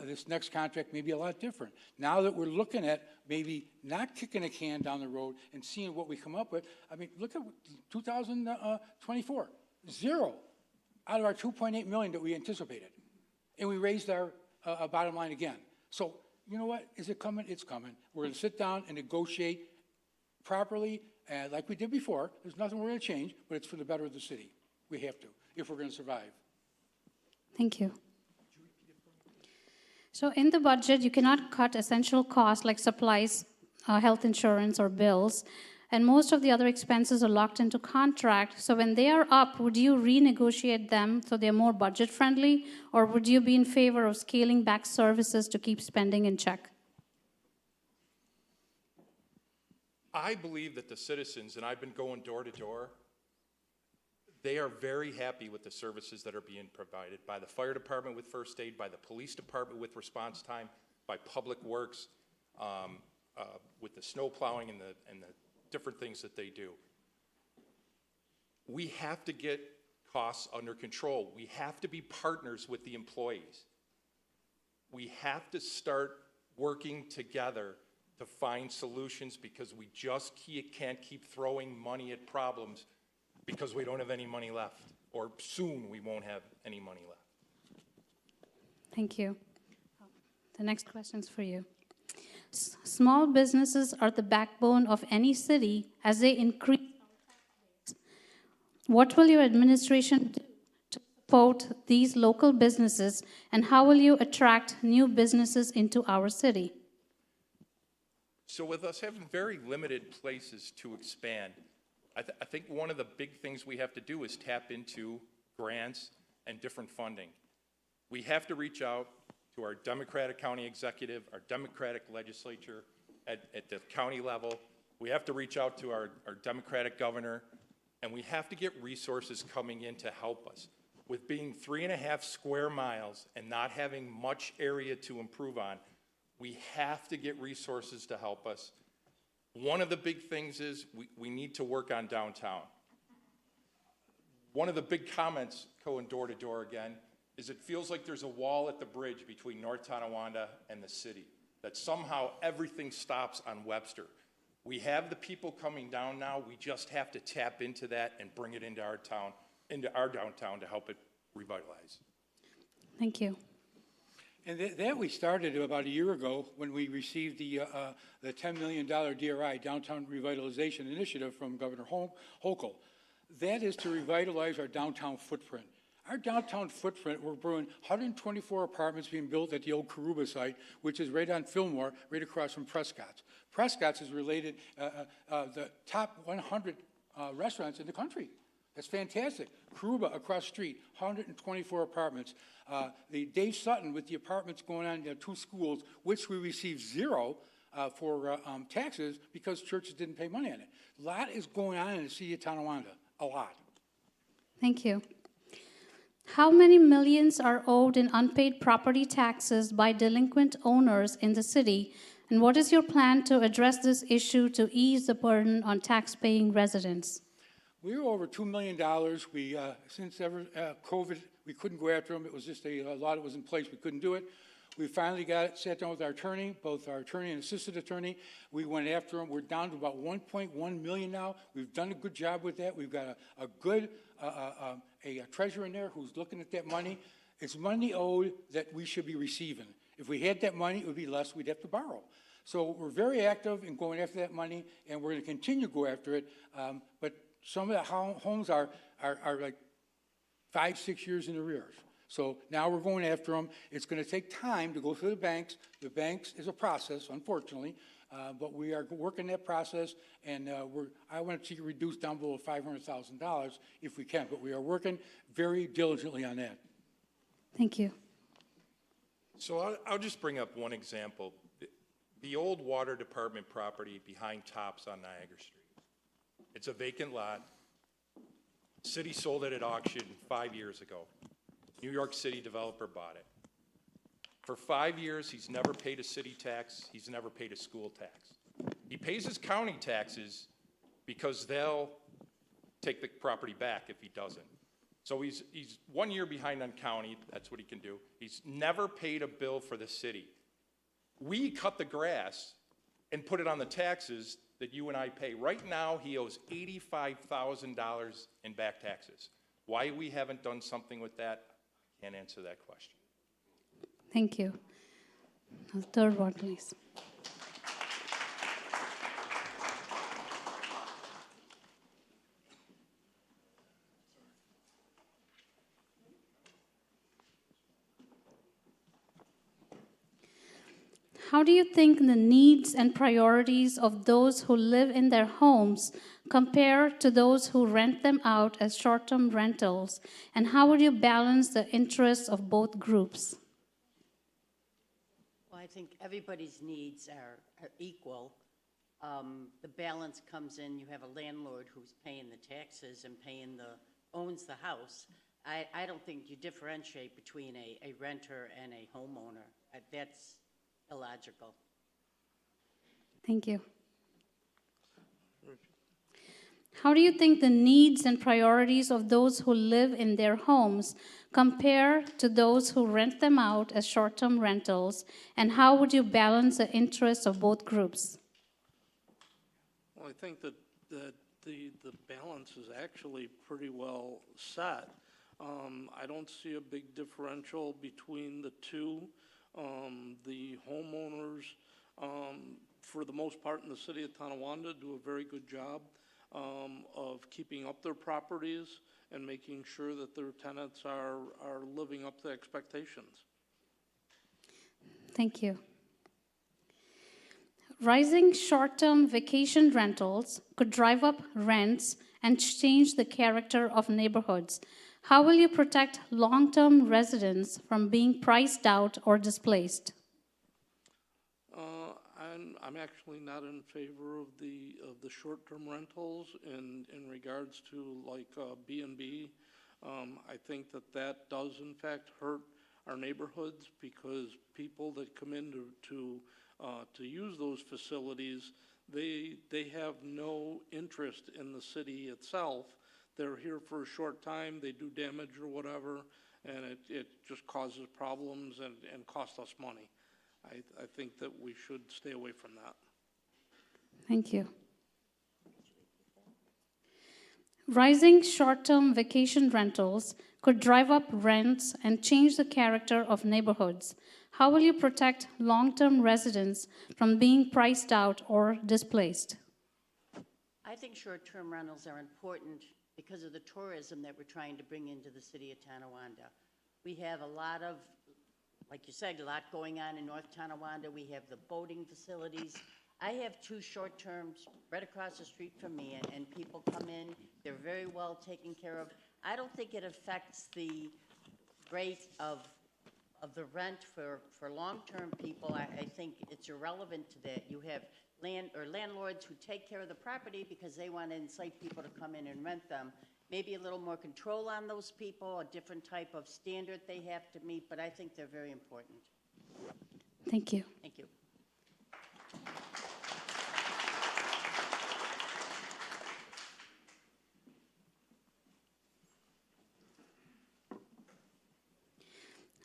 S5: This next contract may be a lot different. Now that we're looking at maybe not kicking a can down the road and seeing what we come up with, I mean, look at 2024. 0 out of our 2.8 million that we anticipated. And we raised our bottom line again. So, you know what? Is it coming? It's coming. We're going to sit down and negotiate properly, like we did before. There's nothing we're going to change, but it's for the better of the city. We have to, if we're going to survive.
S1: Thank you. So in the budget, you cannot cut essential costs like supplies, health insurance, or bills. And most of the other expenses are locked into contract. So when they are up, would you renegotiate them so they're more budget-friendly, or would you be in favor of scaling back services to keep spending in check?
S4: I believe that the citizens, and I've been going door to door, they are very happy with the services that are being provided by the fire department with first aid, by the police department with response time, by public works, with the snow plowing and the different things that they do. We have to get costs under control. We have to be partners with the employees. We have to start working together to find solutions because we just can't keep throwing money at problems because we don't have any money left, or soon we won't have any money left.
S1: Thank you. The next question is for you. Small businesses are the backbone of any city as they increase. What will your administration do to support these local businesses, and how will you attract new businesses into our city?
S4: So with us having very limited places to expand, I think one of the big things we have to do is tap into grants and different funding. We have to reach out to our Democratic county executive, our Democratic legislature at the county level. We have to reach out to our Democratic governor, and we have to get resources coming in to help us. With being 3.5 square miles and not having much area to improve on, we have to get resources to help us. One of the big things is we need to work on downtown. One of the big comments going door to door again is it feels like there's a wall at the bridge between North Tonawanda and the city, that somehow everything stops on Webster. We have the people coming down now. We just have to tap into that and bring it into our town, into our downtown to help it revitalize.
S1: Thank you.
S5: And that we started about a year ago when we received the $10 million DRI, Downtown Revitalization Initiative, from Governor Hochul. That is to revitalize our downtown footprint. Our downtown footprint, we're brewing 124 apartments being built at the old Karuba site, which is right on Fillmore, right across from Prescott's. Prescott's is related, the top 100 restaurants in the country. That's fantastic. Karuba across the street, 124 apartments. The Dave Sutton with the apartments going on in 2 schools, which we received 0 for taxes because churches didn't pay money on it. A lot is going on in the city of Tonawanda, a lot.
S1: Thank you. How many millions are owed in unpaid property taxes by delinquent owners in the city, And what is your plan to address this issue to ease the burden on tax-paying residents?
S5: We were over $2 million. We, since ever COVID, we couldn't go after them. It was just a law that was in place. We couldn't do it. We finally sat down with our attorney, both our attorney and assistant attorney. We went after them. We're down to about 1.1 million now. We've done a good job with that. We've got a good treasurer in there who's looking at that money. It's money owed that we should be receiving. If we had that money, it would be less we'd have to borrow. So we're very active in going after that money, and we're going to continue to go after it. But some of the homes are like 5, 6 years in arrears. So now we're going after them. It's going to take time to go through the banks. The banks is a process, unfortunately, but we are working that process, and I want to see it reduced down below $500,000 if we can, but we are working very diligently on that.
S1: Thank you.
S4: So I'll just bring up one example. The old water department property behind Tops on Niagara Street. It's a vacant lot. City sold it at auction 5 years ago. New York City developer bought it. For 5 years, he's never paid a city tax. He's never paid a school tax. He pays his county taxes because they'll take the property back if he doesn't. So he's 1 year behind on county. That's what he can do. He's never paid a bill for the city. We cut the grass and put it on the taxes that you and I pay. Right now, he owes $85,000 in back taxes. Why we haven't done something with that, I can't answer that question.
S1: Thank you. The third one, please. How do you think the needs and priorities of those who live in their homes compare to those who rent them out as short-term rentals? And how would you balance the interests of both groups?
S8: Well, I think everybody's needs are equal. The balance comes in, you have a landlord who's paying the taxes and owns the house. I don't think you differentiate between a renter and a homeowner. That's illogical.
S1: Thank you. How do you think the needs and priorities of those who live in their homes compare to those who rent them out as short-term rentals? And how would you balance the interests of both groups?
S9: Well, I think that the balance is actually pretty well set. I don't see a big differential between the two. The homeowners, for the most part in the city of Tonawanda, do a very good job of keeping up their properties and making sure that their tenants are living up to expectations.
S1: Thank you. Rising short-term vacation rentals could drive up rents and change the character of neighborhoods. How will you protect long-term residents from being priced out or displaced?
S9: I'm actually not in favor of the short-term rentals in regards to like B&B. I think that does in fact hurt our neighborhoods because people that come in to use those facilities, they have no interest in the city itself. They're here for a short time, they do damage or whatever, and it just causes problems and costs us money. I think that we should stay away from that.
S1: Thank you. Rising short-term vacation rentals could drive up rents and change the character of neighborhoods. How will you protect long-term residents from being priced out or displaced?
S8: I think short-term rentals are important because of the tourism that we're trying to bring into the city of Tonawanda. We have a lot of, like you said, a lot going on in North Tonawanda. We have the boating facilities. I have 2 short-terms right across the street from me, and people come in. They're very well taken care of. I don't think it affects the rate of the rent for long-term people. I think it's irrelevant to that. You have landlords who take care of the property because they want to incite people to come in and rent them. Maybe a little more control on those people, a different type of standard they have to meet, but I think they're very important.
S1: Thank you.
S8: Thank you.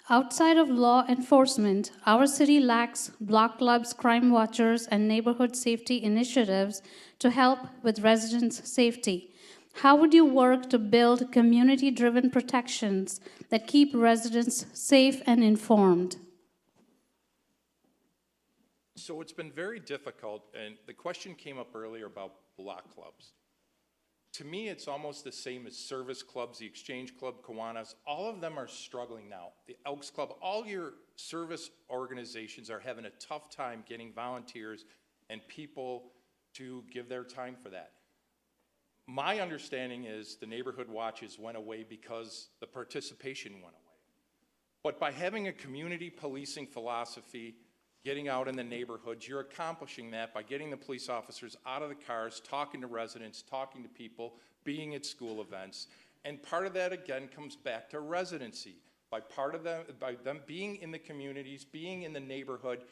S1: Outside of law enforcement, our city lacks block clubs, crime watchers, and neighborhood safety initiatives to help with residents' safety. How would you work to build community-driven protections that keep residents safe and informed?
S4: So it's been very difficult, and the question came up earlier about block clubs. To me, it's almost the same as service clubs, the Exchange Club, Kiwanis. All of them are struggling now. The Elks Club, all your service organizations are having a tough time getting volunteers and people to give their time for that. My understanding is the neighborhood watches went away because the participation went away. But by having a community policing philosophy, getting out in the neighborhoods, you're accomplishing that by getting the police officers out of the cars, talking to residents, talking to people, being at school events. And part of that, again, comes back to residency. By them being in the communities, being in the neighborhood,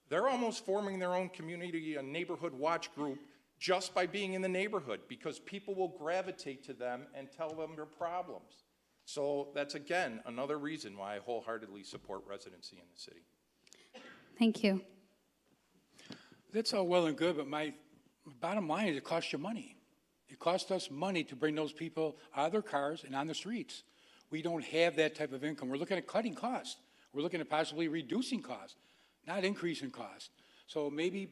S4: they're almost forming their own community, a neighborhood watch group, just by being in the neighborhood, because people will gravitate to them and tell them their problems. So that's, again, another reason why I wholeheartedly support residency in the city.
S1: Thank you.
S5: That's all well and good, but my bottom line is it costs you money. It costs us money to bring those people out of their cars and on the streets. We don't have that type of income. We're looking at cutting costs. We're looking at possibly reducing costs, not increasing costs. So maybe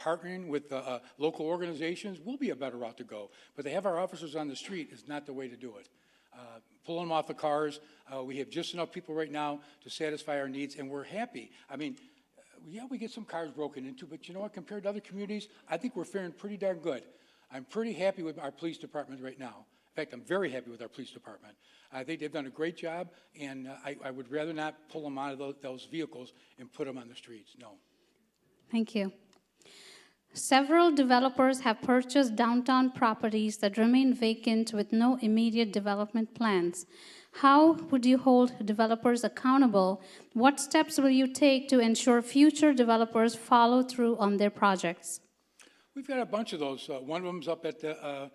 S5: partnering with local organizations will be a better route to go. But to have our officers on the street is not the way to do it. Pulling them off the cars, we have just enough people right now to satisfy our needs, and we're happy. I mean, yeah, we get some cars broken into, but you know what, compared to other communities, I think we're faring pretty darn good. I'm pretty happy with our police department right now. In fact, I'm very happy with our police department. I think they've done a great job, and I would rather not pull them out of those vehicles and put them on the streets, no.
S1: Thank you. Several developers have purchased downtown properties that remain vacant with no immediate development plans. How would you hold developers accountable? What steps will you take to ensure future developers follow through on their projects?
S5: We've got a bunch of those. One of them's up at the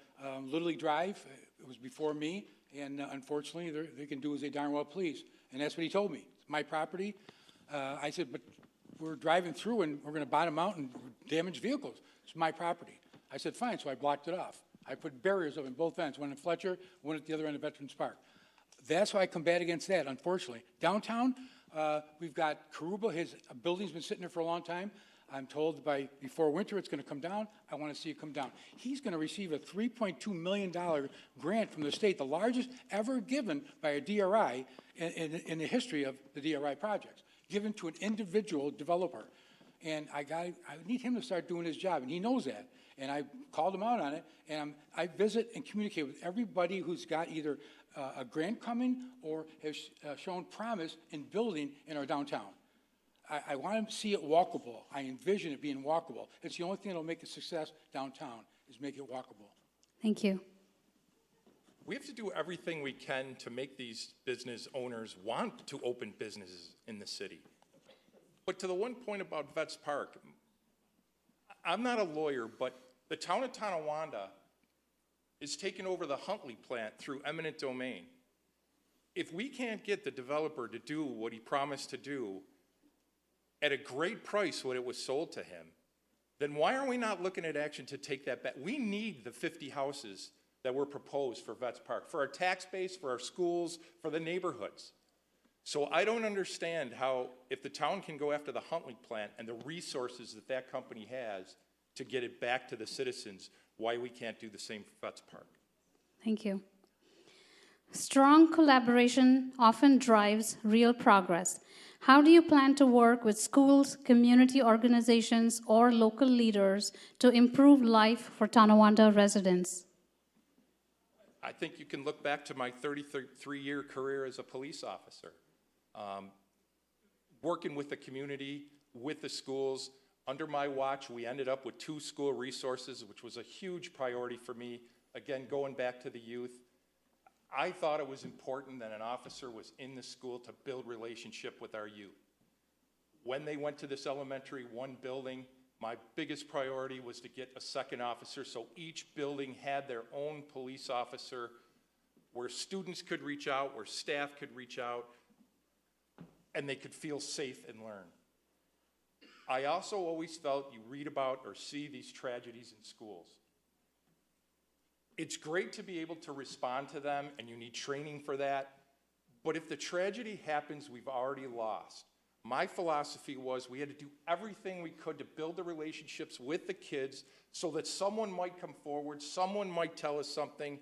S5: Little League Drive. It was before me, and unfortunately, they can do as they darn well please. And that's what he told me. It's my property. I said, but we're driving through and we're going to bottom out and damage vehicles. It's my property. I said, fine, so I blocked it off. I put barriers up in both ends, one in Fletcher, one at the other end of Veterans Park. That's why I combat against that, unfortunately. Downtown, we've got Karuba. His building's been sitting there for a long time. I'm told before winter it's going to come down. I want to see it come down. He's going to receive a $3.2 million grant from the state, the largest ever given by a DRI in the history of the DRI projects, given to an individual developer. And I need him to start doing his job, and he knows that. And I called him out on it, and I visit and communicate with everybody who's got either a grant coming or has shown promise in building in our downtown. I want to see it walkable. I envision it being walkable. It's the only thing that will make a success downtown, is make it walkable.
S1: Thank you.
S4: We have to do everything we can to make these business owners want to open businesses in the city. But to the one point about Vets Park, I'm not a lawyer, but the town of Tonawanda is taking over the Huntley plant through eminent domain. If we can't get the developer to do what he promised to do at a great price when it was sold to him, then why are we not looking at action to take that back? We need the 50 houses that were proposed for Vets Park, for our tax base, for our schools, for the neighborhoods. So I don't understand how, if the town can go after the Huntley plant and the resources that that company has to get it back to the citizens, why we can't do the same for Vets Park.
S1: Thank you. Strong collaboration often drives real progress. How do you plan to work with schools, community organizations, or local leaders to improve life for Tonawanda residents?
S4: I think you can look back to my 33-year career as a police officer. Working with the community, with the schools. Under my watch, we ended up with 2 school resources, which was a huge priority for me. Again, going back to the youth, I thought it was important that an officer was in the school to build relationship with our youth. When they went to this elementary, one building, my biggest priority was to get a second officer, so each building had their own police officer where students could reach out, where staff could reach out. and they could feel safe and learn. I also always felt you read about or see these tragedies in schools. It's great to be able to respond to them, and you need training for that. But if the tragedy happens, we've already lost. My philosophy was we had to do everything we could to build the relationships with the kids so that someone might come forward, someone might tell us something,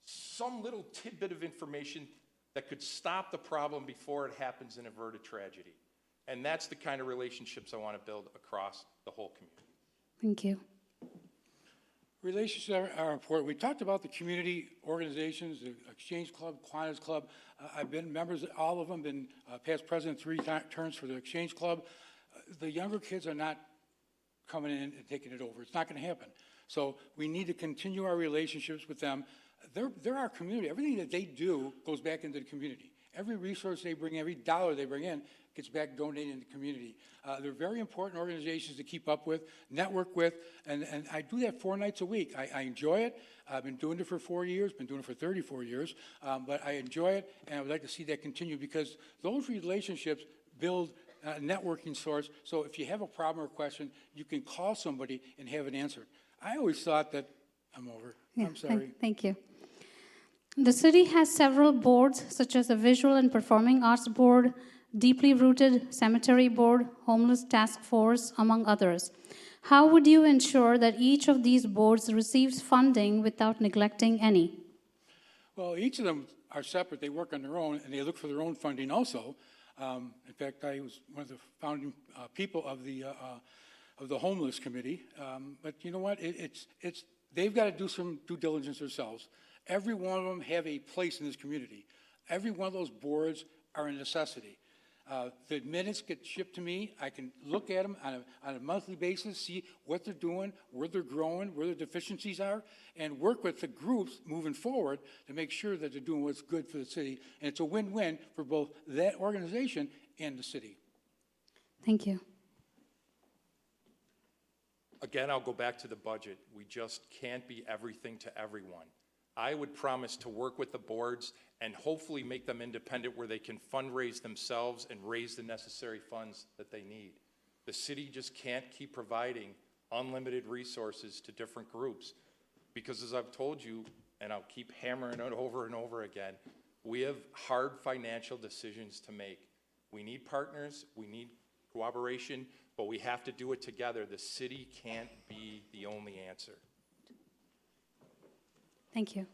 S4: some little tidbit of information that could stop the problem before it happens and avert a tragedy. And that's the kind of relationships I want to build across the whole community.
S1: Thank you.
S5: Relationships are important. We talked about the community organizations, the Exchange Club, Kiwanis Club. I've been members of all of them, been past president 3 terms for the Exchange Club. The younger kids are not coming in and taking it over. It's not going to happen. So we need to continue our relationships with them. They're our community. Everything that they do goes back into the community. Every resource they bring, every dollar they bring in gets back donated in the community. They're very important organizations to keep up with, network with, and I do that 4 nights a week. I enjoy it. I've been doing it for 4 years, been doing it for 34 years, but I enjoy it, and I would like to see that continue because those relationships build a networking source, so if you have a problem or question, you can call somebody and have it answered. I always thought that, I'm over, I'm sorry.
S1: Thank you. The city has several boards, such as the Visual and Performing Arts Board, Deeply Rooted Cemetery Board, Homeless Task Force, among others. How would you ensure that each of these boards receives funding without neglecting any?
S5: Well, each of them are separate. They work on their own, and they look for their own funding also. In fact, I was one of the founding people of the homeless committee. But you know what? They've got to do some due diligence themselves. Every one of them have a place in this community. Every one of those boards are a necessity. The minutes get shipped to me. I can look at them on a monthly basis, see what they're doing, where they're growing, where their deficiencies are, and work with the groups moving forward to make sure that they're doing what's good for the city. And it's a win-win for both that organization and the city.
S1: Thank you.
S4: Again, I'll go back to the budget. We just can't be everything to everyone. I would promise to work with the boards and hopefully make them independent where they can fundraise themselves and raise the necessary funds that they need. The city just can't keep providing unlimited resources to different groups because, as I've told you, and I'll keep hammering it over and over again, we have hard financial decisions to make. We need partners, we need cooperation, but we have to do it together. The city can't be the only answer.
S1: Thank you.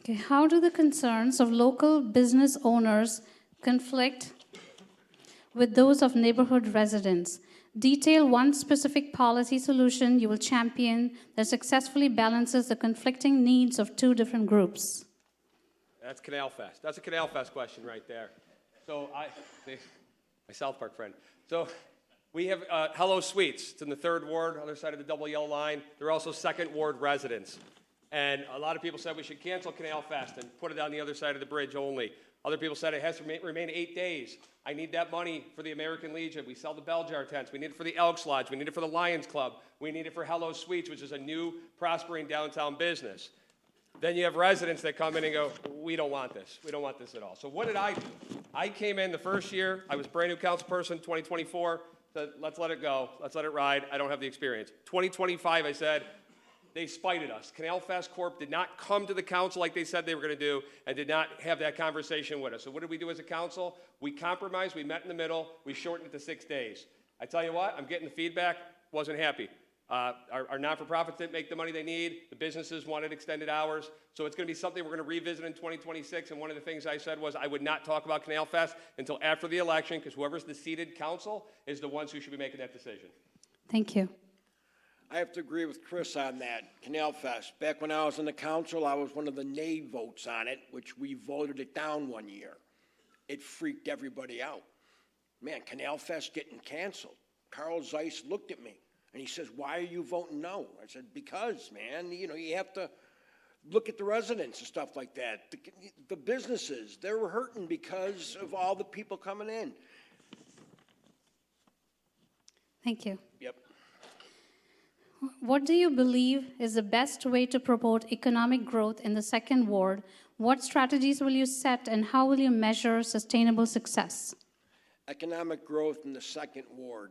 S1: Okay, how do the concerns of local business owners conflict with those of neighborhood residents? Detail one specific policy solution you will champion that successfully balances the conflicting needs of 2 different groups.
S10: That's Canal Fest. That's a Canal Fest question right there. So my South Park friend. So we have Hello Sweets. It's in the 3rd Ward, other side of the double yellow line. They're also 2nd Ward residents. And a lot of people said we should cancel Canal Fest and put it on the other side of the bridge only. Other people said it has to remain 8 days. I need that money for the American Legion. We sell the Bell Jar tents. We need it for the Elks Lodge. We need it for the Lions Club. We need it for Hello Sweets, which is a new, prospering downtown business. Then you have residents that come in and go, we don't want this. We don't want this at all. So what did I do? I came in the first year. I was brand new council person, 2024. Said, let's let it go. Let's let it ride. I don't have the experience. 2025, I said, they spited us. Canal Fest Corp did not come to the council like they said they were going to do and did not have that conversation with us. So what did we do as a council? We compromised. We met in the middle. We shortened it to 6 days. I tell you what, I'm getting the feedback. Wasn't happy. Our non-for-profits didn't make the money they need. The businesses wanted extended hours. So it's going to be something we're going to revisit in 2026. And one of the things I said was I would not talk about Canal Fest until after the election because whoever's the seated council is the ones who should be making that decision.
S1: Thank you.
S11: I have to agree with Chris on that. Canal Fest. Back when I was in the council, I was one of the nay votes on it, which we voted it down 1 year. It freaked everybody out. Man, Canal Fest getting canceled. Carl Zeiss looked at me and he says, why are you voting no? I said, because, man, you have to, look at the residents and stuff like that. The businesses, they're hurting because of all the people coming in.
S1: Thank you.
S11: Yep.
S1: What do you believe is the best way to promote economic growth in the second ward? What strategies will you set and how will you measure sustainable success?
S11: Economic growth in the second ward.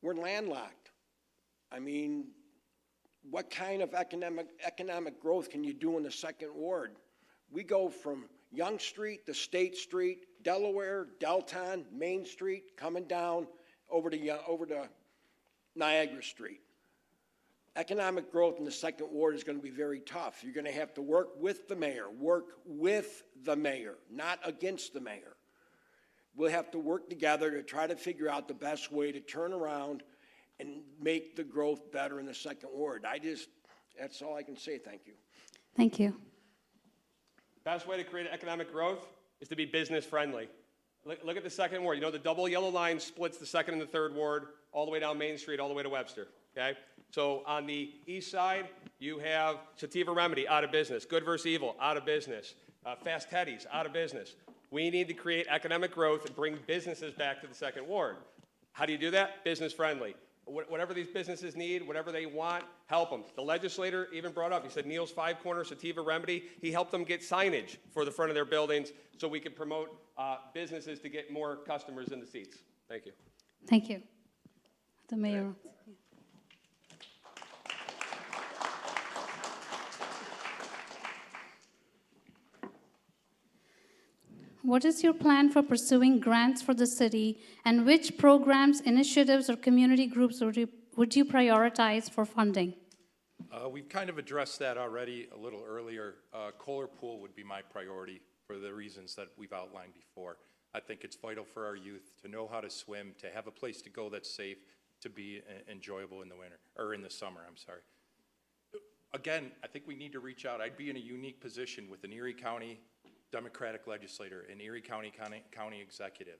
S11: We're landlocked. I mean, what kind of economic growth can you do in the second ward? We go from Young Street to State Street, Delaware, Delton, Main Street, coming down over to Niagara Street. Economic growth in the second ward is going to be very tough. You're going to have to work with the mayor, not against the mayor. We'll have to work together to try to figure out the best way to turn around and make the growth better in the second ward. That's all I can say. Thank you.
S1: Thank you.
S10: Best way to create economic growth is to be business friendly. Look at the second ward. You know, the double yellow line splits the second and the third ward all the way down Main Street, all the way to Webster, okay? So on the east side, you have Sativa Remedy out of business, Good vs. Evil out of business, Fast Teddy's out of business. We need to create economic growth and bring businesses back to the second ward. How do you do that? Business friendly. Whatever these businesses need, whatever they want, help them. The legislator even brought up, he said Neil's Five Corner Sativa Remedy, he helped them get signage for the front of their buildings so we could promote businesses to get more customers in the seats. Thank you.
S1: Thank you. The mayor. What is your plan for pursuing grants for the city, and which programs, initiatives, or community groups would you prioritize for funding?
S4: We've kind of addressed that already a little earlier. Kohler Pool would be my priority for the reasons that we've outlined before. I think it's vital for our youth to know how to swim, to have a place to go that's safe, to be enjoyable in the winter, or in the summer, I'm sorry. Again, I think we need to reach out. I'd be in a unique position with an Erie County Democratic legislator, an Erie County executive,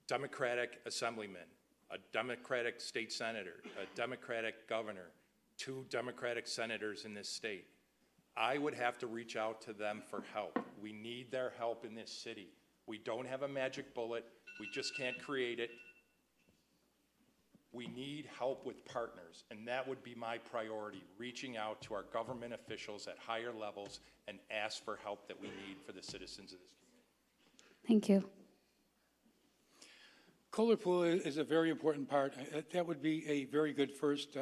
S4: Democratic assemblyman, a Democratic state senator, a Democratic governor, 2 Democratic senators in this state. I would have to reach out to them for help. We need their help in this city. We don't have a magic bullet. We just can't create it. We need help with partners, and that would be my priority, reaching out to our government officials at higher levels and ask for help that we need for the citizens of this community.
S1: Thank you.
S5: Kohler Pool is a very important part. That would be a very good first.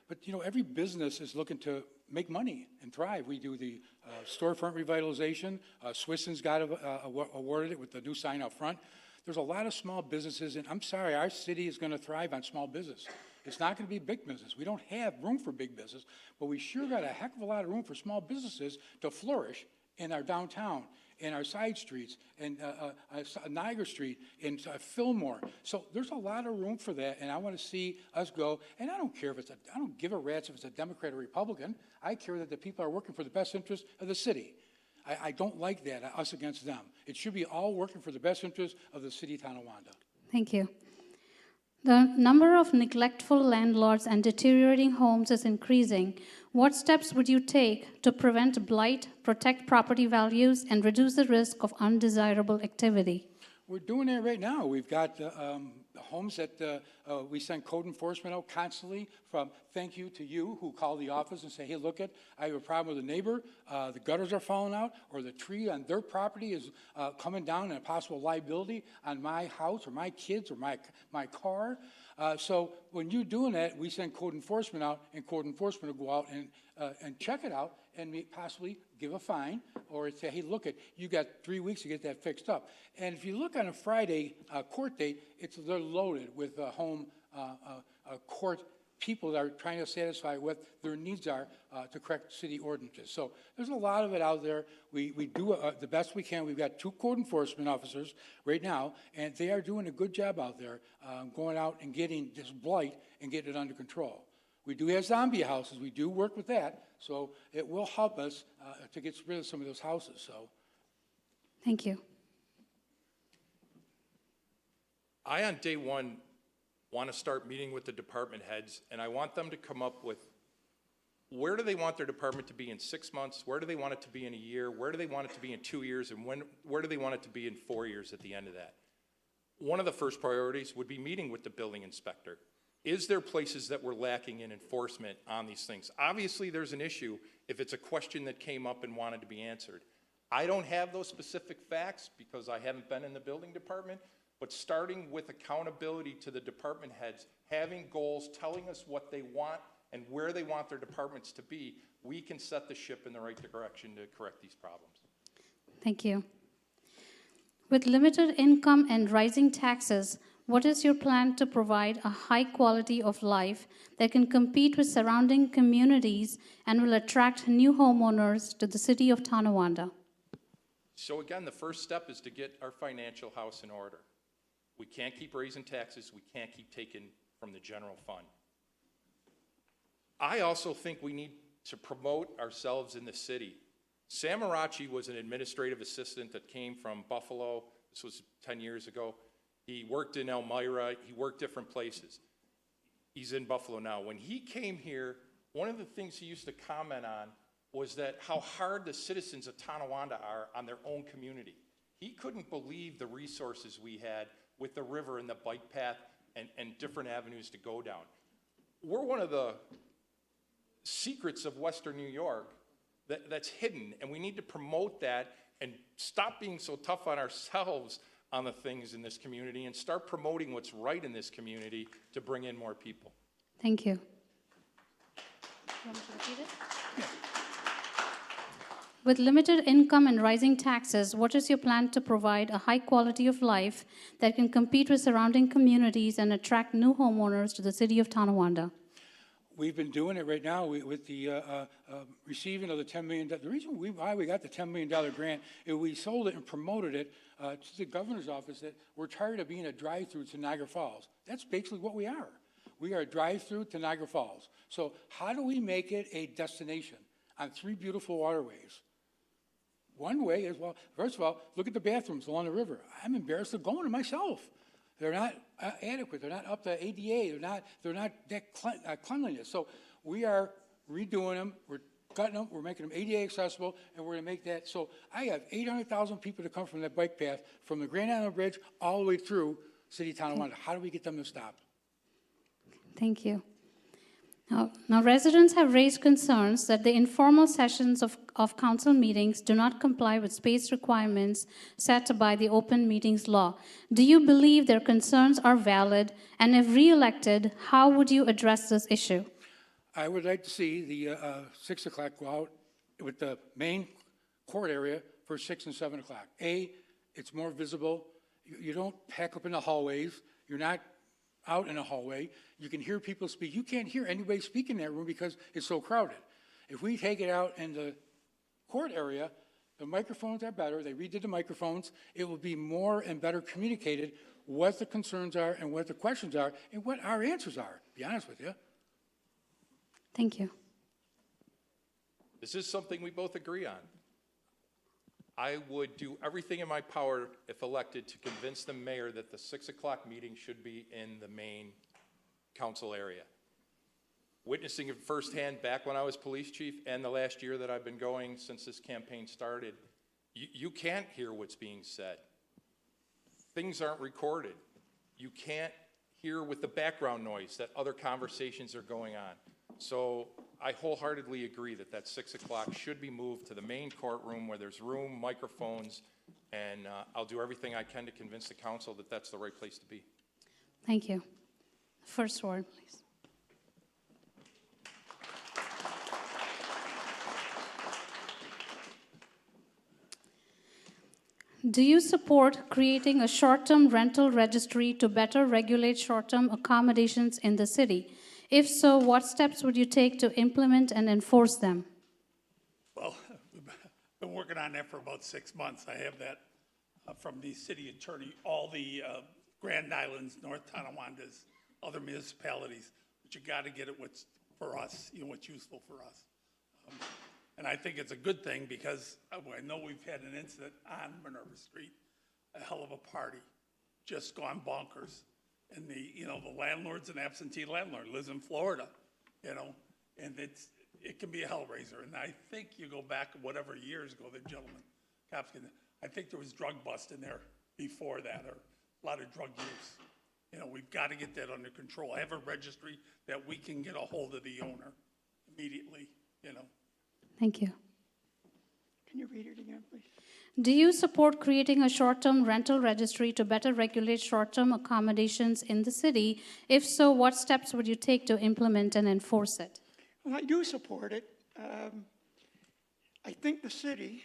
S5: But, you know, every business is looking to make money and thrive. We do the storefront revitalization. Swisson's got awarded it with the new sign out front. There's a lot of small businesses, and I'm sorry, our city is going to thrive on small business. It's not going to be big business. We don't have room for big business, but we sure got a heck of a lot of room for small businesses to flourish in our downtown, in our side streets, and Niagara Street, in Fillmore. So there's a lot of room for that, and I want to see us go. And I don't care if I don't give a rat's if it's a Democrat or Republican. I care that the people are working for the best interest of the city. I don't like that, us against them. It should be all working for the best interest of the city of Tonawanda.
S1: Thank you. The number of neglectful landlords and deteriorating homes is increasing. What steps would you take to prevent blight, protect property values, and reduce the risk of undesirable activity?
S5: We're doing that right now. We've got homes that we send code enforcement out constantly from thank you to you who call the office and say, hey, look I have a problem with a neighbor, the gutters are falling out, or the tree on their property is coming down and a possible liability on my house or my kids or my car. So when you're doing that, we send code enforcement out, and code enforcement will go out and check it out and possibly give a fine or say, hey, look you got 3 weeks to get that fixed up. And if you look on a Friday court date, they're loaded with home court people that are trying to satisfy what their needs are to correct city ordinances. So there's a lot of it out there. We do the best we can. We've got 2 code enforcement officers right now, and they are doing a good job out there going out and getting this blight and getting it under control. We do have zombie houses. We do work with that, so it will help us to get rid of some of those houses. So,
S1: thank you.
S4: I, on day one, want to start meeting with the department heads, and I want them to come up with Where do they want their department to be in 6 months? Where do they want it to be in a year? Where do they want it to be in 2 years? And where do they want it to be in 4 years at the end of that? One of the first priorities would be meeting with the building inspector. Is there places that we're lacking in enforcement on these things? Obviously, there's an issue if it's a question that came up and wanted to be answered. I don't have those specific facts because I haven't been in the building department, but starting with accountability to the department heads, having goals, telling us what they want and where they want their departments to be, we can set the ship in the right direction to correct these problems.
S1: Thank you. With limited income and rising taxes, what is your plan to provide a high quality of life that can compete with surrounding communities and will attract new homeowners to the city of Tonawanda?
S4: So again, the first step is to get our financial house in order. We can't keep raising taxes. We can't keep taking from the general fund. I also think we need to promote ourselves in the city. Samarachi was an administrative assistant that came from Buffalo. This was 10 years ago. He worked in Elmira. He worked different places. He's in Buffalo now. When he came here, one of the things he used to comment on was that how hard the citizens of Tonawanda are on their own community. He couldn't believe the resources we had with the river and the bike path and different avenues to go down. We're one of the secrets of Western New York that's hidden, and we need to promote that and stop being so tough on ourselves on the things in this community and start promoting what's right in this community to bring in more people.
S1: Thank you. You want me to repeat it? With limited income and rising taxes, what is your plan to provide a high quality of life that can compete with surrounding communities and attract new homeowners to the city of Tonawanda?
S5: We've been doing it right now with the receiving of the $10 million. The reason why we got the $10 million grant is we sold it and promoted it to the governor's office that we're tired of being a drive-through to Niagara Falls. That's basically what we are. We are a drive-through to Niagara Falls. So how do we make it a destination on 3 beautiful waterways? One way is, well, first of all, look at the bathrooms along the river. I'm embarrassed of going to myself. They're not adequate. They're not up to ADA. They're not that cleanliness. So we are redoing them. We're cutting them. We're making them ADA accessible, and we're going to make that. So I have 800,000 people to come from that bike path from the Grand Island Bridge all the way through City of Tonawanda. How do we get them to stop?
S1: Thank you. Now, residents have raised concerns that the informal sessions of council meetings do not comply with space requirements set by the open meetings law. Do you believe their concerns are valid? And if re-elected, how would you address this issue?
S5: I would like to see the 6 o'clock go out with the main court area for 6 and 7 o'clock. It's more visible. You don't pack up in the hallways. You're not out in a hallway. You can hear people speak. You can't hear anybody speak in that room because it's so crowded. If we take it out in the court area, the microphones are better. They redid the microphones. It will be more and better communicated what the concerns are and what the questions are and what our answers are, to be honest with you.
S1: Thank you.
S4: This is something we both agree on. I would do everything in my power, if elected, to convince the mayor that the 6 o'clock meeting should be in the main council area. Witnessing it firsthand back when I was police chief and the last year that I've been going since this campaign started, you can't hear what's being said. Things aren't recorded. You can't hear with the background noise that other conversations are going on. So I wholeheartedly agree that 6 o'clock should be moved to the main courtroom where there's room, microphones, and I'll do everything I can to convince the council that that's the right place to be.
S1: Thank you. First word, please. Do you support creating a short-term rental registry to better regulate short-term accommodations in the city? If so, what steps would you take to implement and enforce them?
S12: Well, I've been working on that for about 6 months. I have that from the city attorney, all the Grand Islands, North Tonawandas, other municipalities. But you got to get it what's for us, what's useful for us. And I think it's a good thing because I know we've had an incident on Minerva Street, a hell of a party, just gone bonkers. And the landlord's an absentee landlord, lives in Florida, and it can be a hellraiser. And I think you go back whatever years ago, the gentleman, I think there was drug bust in there before that, or a lot of drug use. You know, we've got to get that under control. Have a registry that we can get a hold of the owner immediately, you know.
S1: Thank you.
S13: Can you read it again, please?
S1: Do you support creating a short-term rental registry to better regulate short-term accommodations in the city? If so, what steps would you take to implement and enforce it?
S13: Well, I do support it. I think the city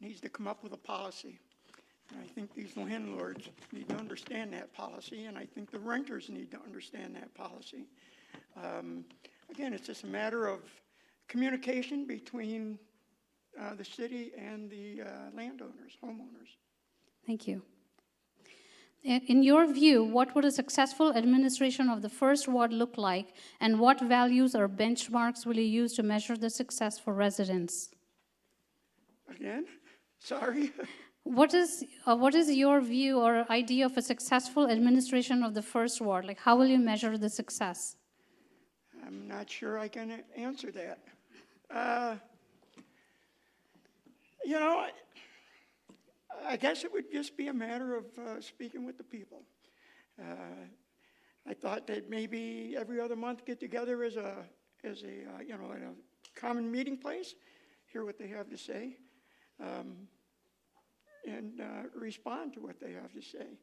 S13: needs to come up with a policy. And I think these landlords need to understand that policy, and I think the renters need to understand that policy. Again, it's just a matter of communication between the city and the landowners, homeowners.
S1: Thank you. In your view, what would a successful administration of the first ward look like, and what values or benchmarks will you use to measure the success for residents?
S13: Again, sorry.
S1: What is your view or idea of a successful administration of the first ward? Like, how will you measure the success?
S13: I'm not sure I can answer that. You know, I guess it would just be a matter of speaking with the people. I thought that maybe every other month get together as a you know, in a common meeting place, hear what they have to say, and respond to what they have to say.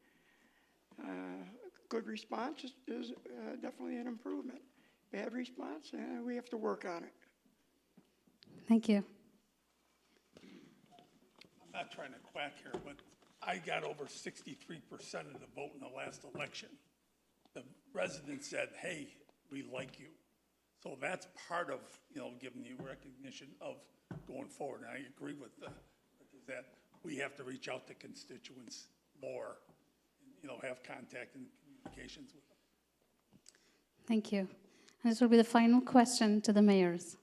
S13: Good response is definitely an improvement. Bad response, we have to work on it.
S1: Thank you.
S12: I'm not trying to quack here, but I got over 63% of the vote in the last election. The residents said, hey, we like you. So that's part of, you know, giving you recognition of going forward. And I agree with that we have to reach out to constituents more, you know, have contact and communications with them.
S1: Thank you. And this will be the final question to the mayors.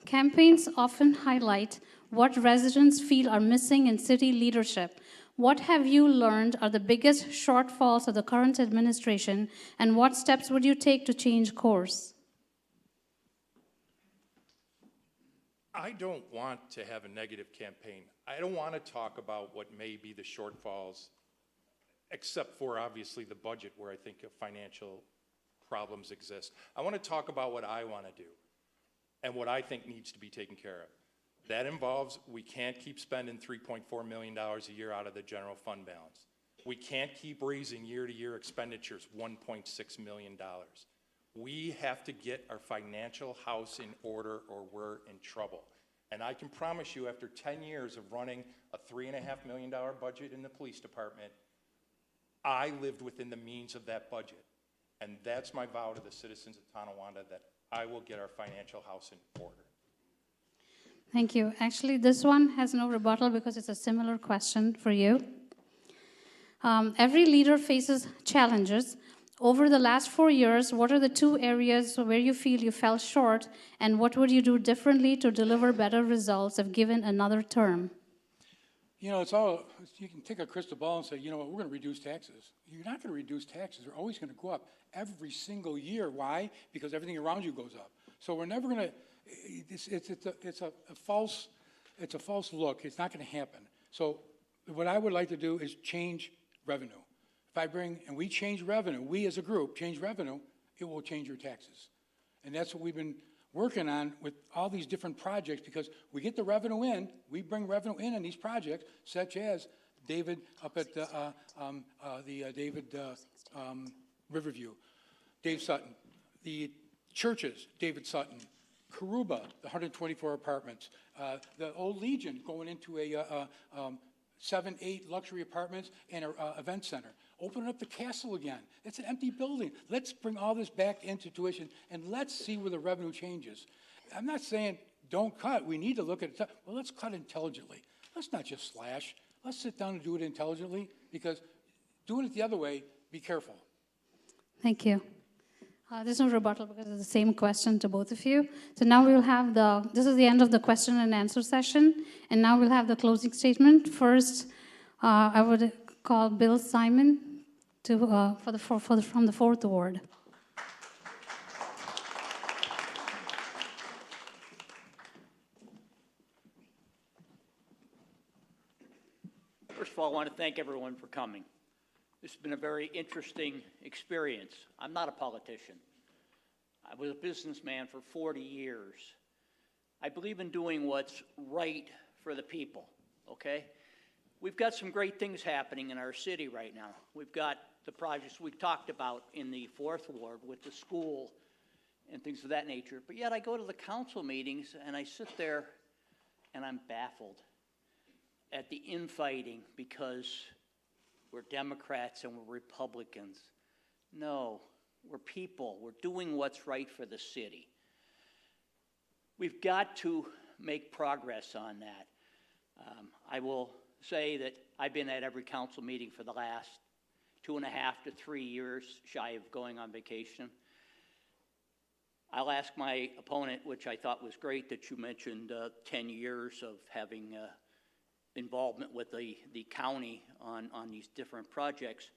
S1: Campaigns often highlight what residents feel are missing in city leadership. What have you learned are the biggest shortfalls of the current administration, and what steps would you take to change course?
S4: I don't want to have a negative campaign. I don't want to talk about what may be the shortfalls, except for obviously the budget where I think financial problems exist. I want to talk about what I want to do and what I think needs to be taken care of. That involves, we can't keep spending $3.4 million a year out of the general fund balance. We can't keep raising year-to-year expenditures $1.6 million. We have to get our financial house in order or we're in trouble. And I can promise you, after 10 years of running a $3.5 million budget in the police department, I lived within the means of that budget. And that's my vow to the citizens of Tonawanda, that I will get our financial house in order.
S1: Thank you. Actually, this one has no rebuttal because it's a similar question for you. Every leader faces challenges. Over the last 4 years, what are the 2 areas where you feel you fell short, and what would you do differently to deliver better results if given another term?
S5: You know, it's all, you can take a crystal ball and say, you know what, we're going to reduce taxes. You're not going to reduce taxes. They're always going to go up every single year. Why? Because everything around you goes up. So we're never going to, it's a false look. It's not going to happen. So what I would like to do is change revenue. If we change revenue, we as a group change revenue, it will change your taxes. And that's what we've been working on with all these different projects, because we get the revenue in, we bring revenue in these projects, such as David up at Riverview, Dave Sutton, the churches, David Sutton, Karuba, the 124 apartments, the old Legion going into a 7, 8 luxury apartments and an event center. Open up the castle again. It's an empty building. Let's bring all this back into tuition, and let's see where the revenue changes. I'm not saying don't cut. We need to look at it. Well, let's cut intelligently. Let's not just slash. Let's sit down and do it intelligently, because doing it the other way, be careful.
S1: Thank you. There's no rebuttal because it's the same question to both of you. So now we'll have this is the end of the question and answer session, and now we'll have the closing statement. First, I would call Bill Simon from the 4th Ward.
S7: First of all, I want to thank everyone for coming. This has been a very interesting experience. I'm not a politician. I was a businessman for 40 years. I believe in doing what's right for the people, okay? We've got some great things happening in our city right now. We've got the projects we talked about in the 4th Ward with the school and things of that nature. But yet I go to the council meetings and I sit there and I'm baffled at the infighting because we're Democrats and we're Republicans. No, we're people. We're doing what's right for the city. We've got to make progress on that. I will say that I've been at every council meeting for the last 2.5 to 3 years, shy of going on vacation. I'll ask my opponent, which I thought was great that you mentioned 10 years of having involvement with the county on these different projects.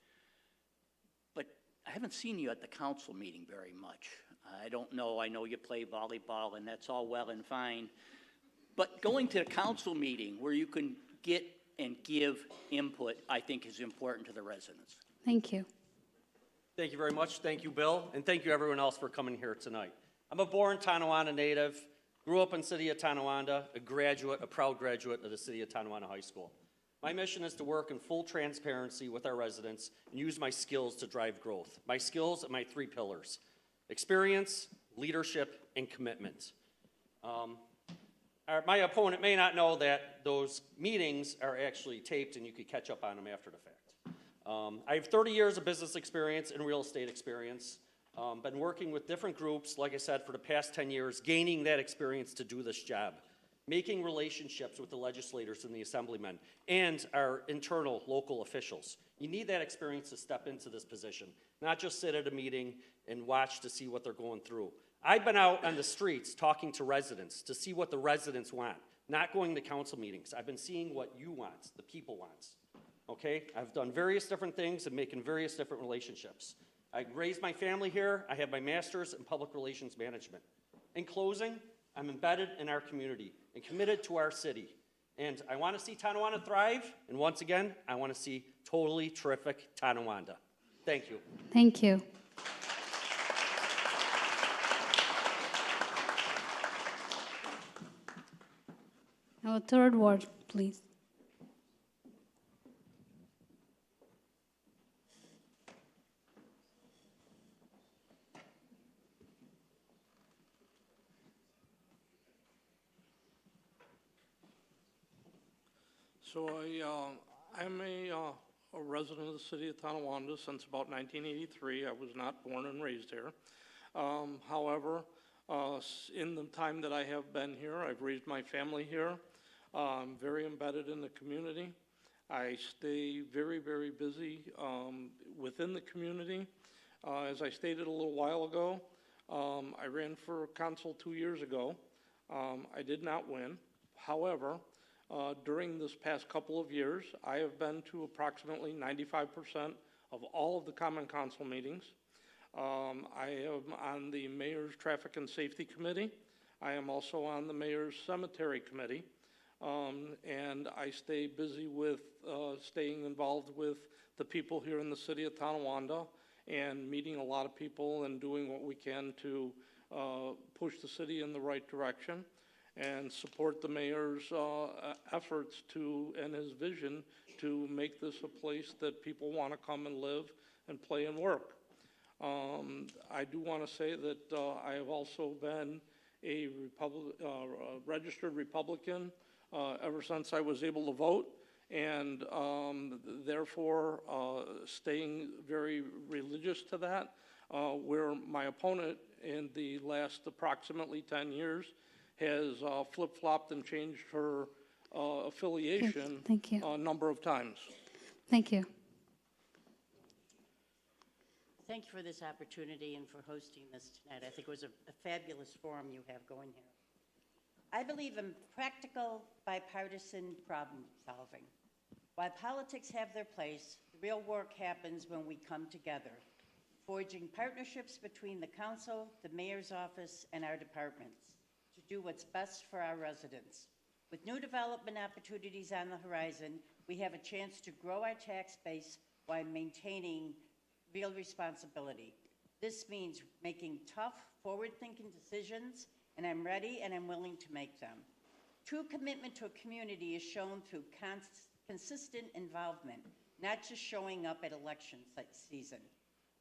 S7: But I haven't seen you at the council meeting very much. I don't know. I know you play volleyball, and that's all well and fine. But going to a council meeting where you can get and give input, I think, is important to the residents.
S1: Thank you.
S6: Thank you very much. Thank you, Bill, and thank you everyone else for coming here tonight. I'm a born Tonawanda native, grew up in the city of Tonawanda, a proud graduate of the city of Tonawanda High School. My mission is to work in full transparency with our residents and use my skills to drive growth. My skills are my 3 pillars: experience, leadership, and commitment. My opponent may not know that those meetings are actually taped and you could catch up on them after the fact. I have 30 years of business experience and real estate experience. Been working with different groups, like I said, for the past 10 years, gaining that experience to do this job, making relationships with the legislators and the assemblymen and our internal local officials. You need that experience to step into this position, not just sit at a meeting and watch to see what they're going through. I've been out on the streets talking to residents to see what the residents want, not going to council meetings. I've been seeing what you want, the people want, okay? I've done various different things and making various different relationships. I raised my family here. I have my master's in public relations management. In closing, I'm embedded in our community and committed to our city. And I want to see Tonawanda thrive. And once again, I want to see totally terrific Tonawanda. Thank you.
S1: Thank you. Now, 3rd Ward, please.
S9: So I'm a resident of the city of Tonawanda since about 1983. I was not born and raised here. However, in the time that I have been here, I've raised my family here. I'm very embedded in the community. I stay very, very busy within the community. As I stated a little while ago, I ran for council 2 years ago. I did not win. However, during this past couple of years, I have been to approximately 95% of all of the common council meetings. I am on the mayor's traffic and safety committee. I am also on the mayor's cemetery committee. And I stay busy with staying involved with the people here in the city of Tonawanda and meeting a lot of people and doing what we can to push the city in the right direction and support the mayor's efforts and his vision to make this a place that people want to come and live and play and work. I do want to say that I have also been a registered Republican ever since I was able to vote, and therefore staying very religious to that, where my opponent in the last approximately 10 years has flip-flopped and changed her affiliation a number of times.
S1: Thank you.
S8: Thank you for this opportunity and for hosting this tonight. I think it was a fabulous forum you have going here. I believe in practical, bipartisan problem solving. While politics have their place, the real work happens when we come together, forging partnerships between the council, the mayor's office, and our departments to do what's best for our residents. With new development opportunities on the horizon, we have a chance to grow our tax base while maintaining real responsibility. This means making tough, forward-thinking decisions, and I'm ready and I'm willing to make them. True commitment to a community is shown through consistent involvement, not just showing up at election season.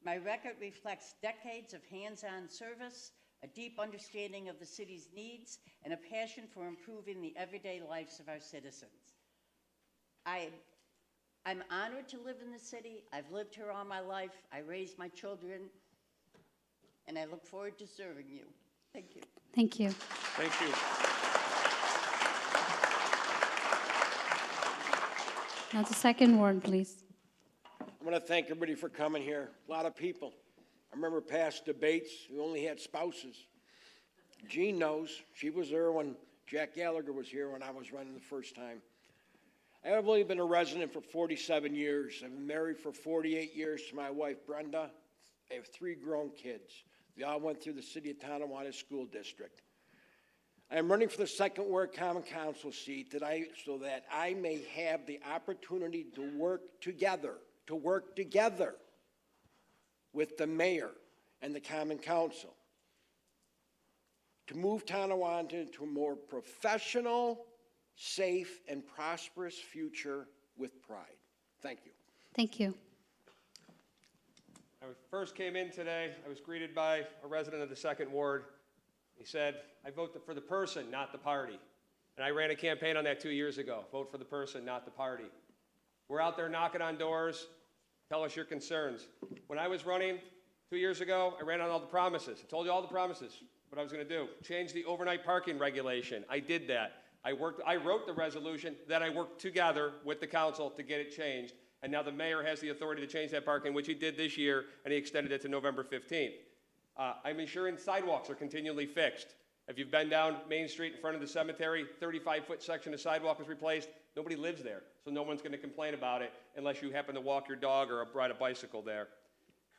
S8: My record reflects decades of hands-on service, a deep understanding of the city's needs, and a passion for improving the everyday lives of our citizens. I'm honored to live in the city. I've lived here all my life. I raised my children, and I look forward to serving you. Thank you.
S1: Thank you.
S9: Thank you.
S1: Now the second word, please.
S11: I want to thank everybody for coming here. A lot of people. I remember past debates, we only had spouses. Jean knows. She was there when Jack Gallagher was here when I was running the first time. I've only been a resident for 47 years. I've been married for 48 years to my wife, Brenda. I have 3 grown kids. They all went through the City of Tonawanda School District. I am running for the Second Ward Common Council seat so that I may have the opportunity to work together with the mayor and the Common Council to move Tonawanda into a more professional, safe, and prosperous future with pride. Thank you.
S1: Thank you.
S10: I first came in today, I was greeted by a resident of the Second Ward. He said, I vote for the person, not the party. And I ran a campaign on that 2 years ago. Vote for the person, not the party. We're out there knocking on doors. Tell us your concerns. When I was running 2 years ago, I ran on all the promises. I told you all the promises, what I was going to do. Change the overnight parking regulation. I did that. I wrote the resolution, then I worked together with the council to get it changed. And now the mayor has the authority to change that parking, which he did this year, and he extended it to November 15th. I'm ensuring sidewalks are continually fixed. If you've been down Main Street in front of the cemetery, 35-foot section of sidewalk is replaced. Nobody lives there, so no one's going to complain about it unless you happen to walk your dog or ride a bicycle there.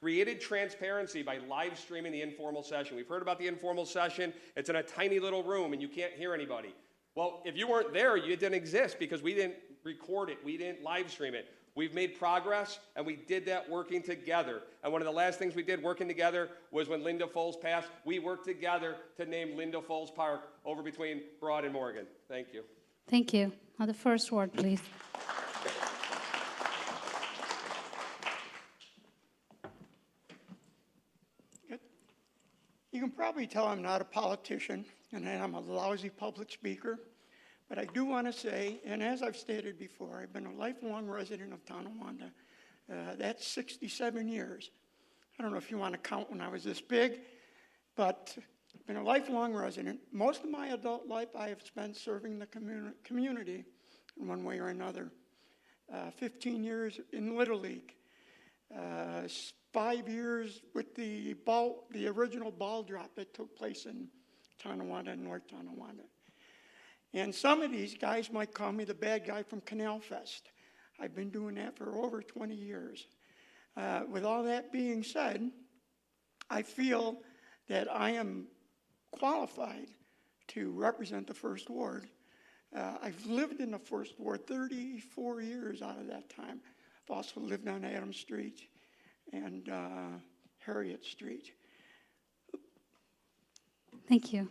S10: Created transparency by live streaming the informal session. We've heard about the informal session. It's in a tiny little room, and you can't hear anybody. Well, if you weren't there, you didn't exist because we didn't record it. We didn't live stream it. We've made progress, and we did that working together. And one of the last things we did working together was when Linda Foles passed, we worked together to name Linda Foles Park over between Broad and Morgan. Thank you.
S1: Thank you. Now the first word, please.
S13: You can probably tell I'm not a politician and that I'm a lousy public speaker, but I do want to say, and as I've stated before, I've been a lifelong resident of Tonawanda. That's 67 years. I don't know if you want to count when I was this big, but I've been a lifelong resident. Most of my adult life I have spent serving the community in one way or another. 15 years in Little League. 5 years with the original ball drop that took place in Tonawanda and North Tonawanda. And some of these guys might call me the bad guy from Canal Fest. I've been doing that for over 20 years. With all that being said, I feel that I am qualified to represent the First Ward. I've lived in the First Ward 34 years out of that time. I've also lived on Adams Street and Harriet Street.
S1: Thank you.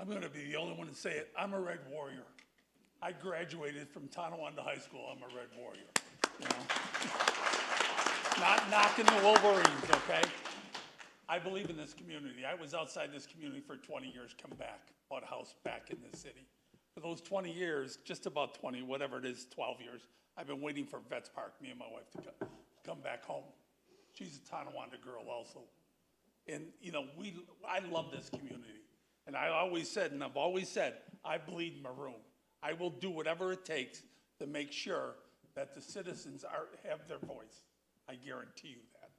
S12: I'm going to be the only one to say it. I'm a Red Warrior. I graduated from Tonawanda High School. I'm a Red Warrior. You know? Not knocking the Wolverines, okay? I believe in this community. I was outside this community for 20 years, come back, bought a house back in this city. For those 20 years, just about 20, whatever it is, 12 years, I've been waiting for Vets Park, me and my wife, to come back home. She's a Tonawanda girl also. And, you know, I love this community. And I always said, and I've always said, I bleed maroon. I will do whatever it takes to make sure that the citizens have their voice. I guarantee you that.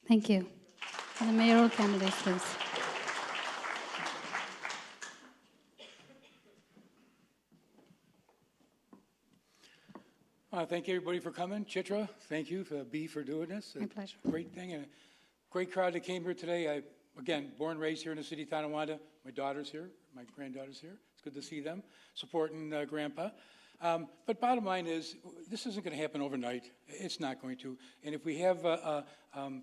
S1: Thank you. The mayoral candidate, please.
S5: Thank you, everybody, for coming. Chitra, thank you, B, for doing this.
S1: My pleasure.
S5: Great thing, and a great crowd that came here today. Again, born and raised here in the city of Tonawanda. My daughter's here, my granddaughter's here. It's good to see them supporting Grandpa. But bottom line is, this isn't going to happen overnight. It's not going to. And if we have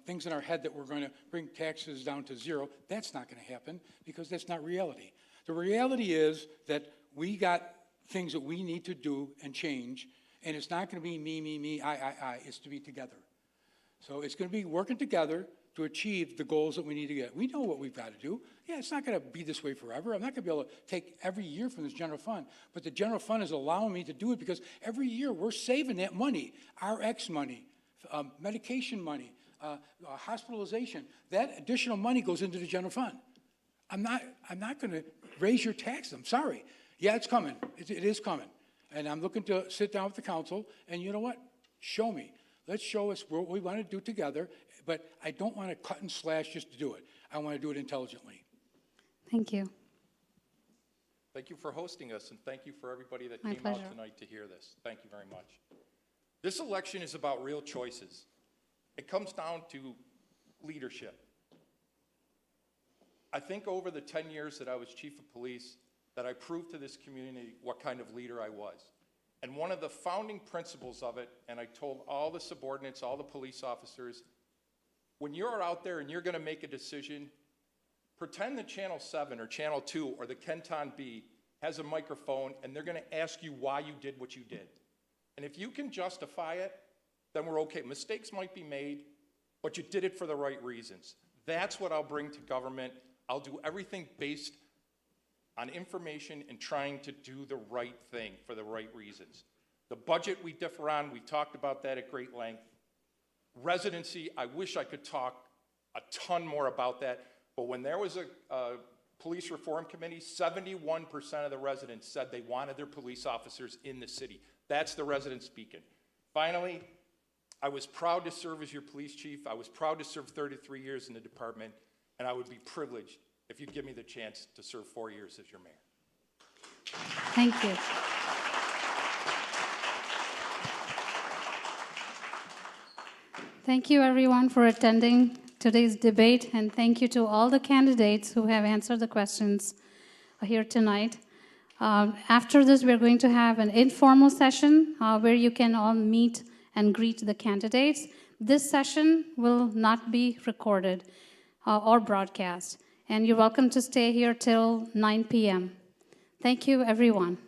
S5: things in our head that we're going to bring taxes down to zero, that's not going to happen because that's not reality. The reality is that we got things that we need to do and change, and it's not going to be me, I. It's to be together. So it's going to be working together to achieve the goals that we need to get. We know what we've got to do. Yeah, it's not going to be this way forever. I'm not going to be able to take every year from this general fund, but the general fund is allowing me to do it because every year we're saving that money, RX money, medication money, hospitalization. That additional money goes into the general fund. I'm not going to raise your taxes. I'm sorry. Yeah, it's coming. It is coming. And I'm looking to sit down with the council, and you know what? Show me. Let's show us what we want to do together, but I don't want to cut and slash just to do it. I want to do it intelligently.
S1: Thank you.
S4: Thank you for hosting us, and thank you for everybody that
S1: My
S4: came
S1: pleasure.
S4: out tonight to hear this. Thank you very much. This election is about real choices. It comes down to leadership. I think over the 10 years that I was chief of police, that I proved to this community what kind of leader I was. And one of the founding principles of it, and I told all the subordinates, all the police officers, when you're out there and you're going to make a decision, pretend that Channel 7 or Channel 2 or the Kenton B has a microphone and they're going to ask you why you did what you did. And if you can justify it, then we're okay. Mistakes might be made, but you did it for the right reasons. That's what I'll bring to government. I'll do everything based on information and trying to do the right thing for the right reasons. The budget we differ on, we talked about that at great length. Residency, I wish I could talk a ton more about that, but when there was a police reform committee, 71% of the residents said they wanted their police officers in the city. That's the residents speaking. Finally, I was proud to serve as your police chief. I was proud to serve 33 years in the department, and I would be privileged if you'd give me the chance to serve 4 years as your mayor.
S1: Thank you. Thank you, everyone, for attending today's debate, and thank you to all the candidates who have answered the questions here tonight. After this, we're going to have an informal session where you can all meet and greet the candidates. This session will not be recorded or broadcast, and you're welcome to stay here till 9 p.m. Thank you, everyone.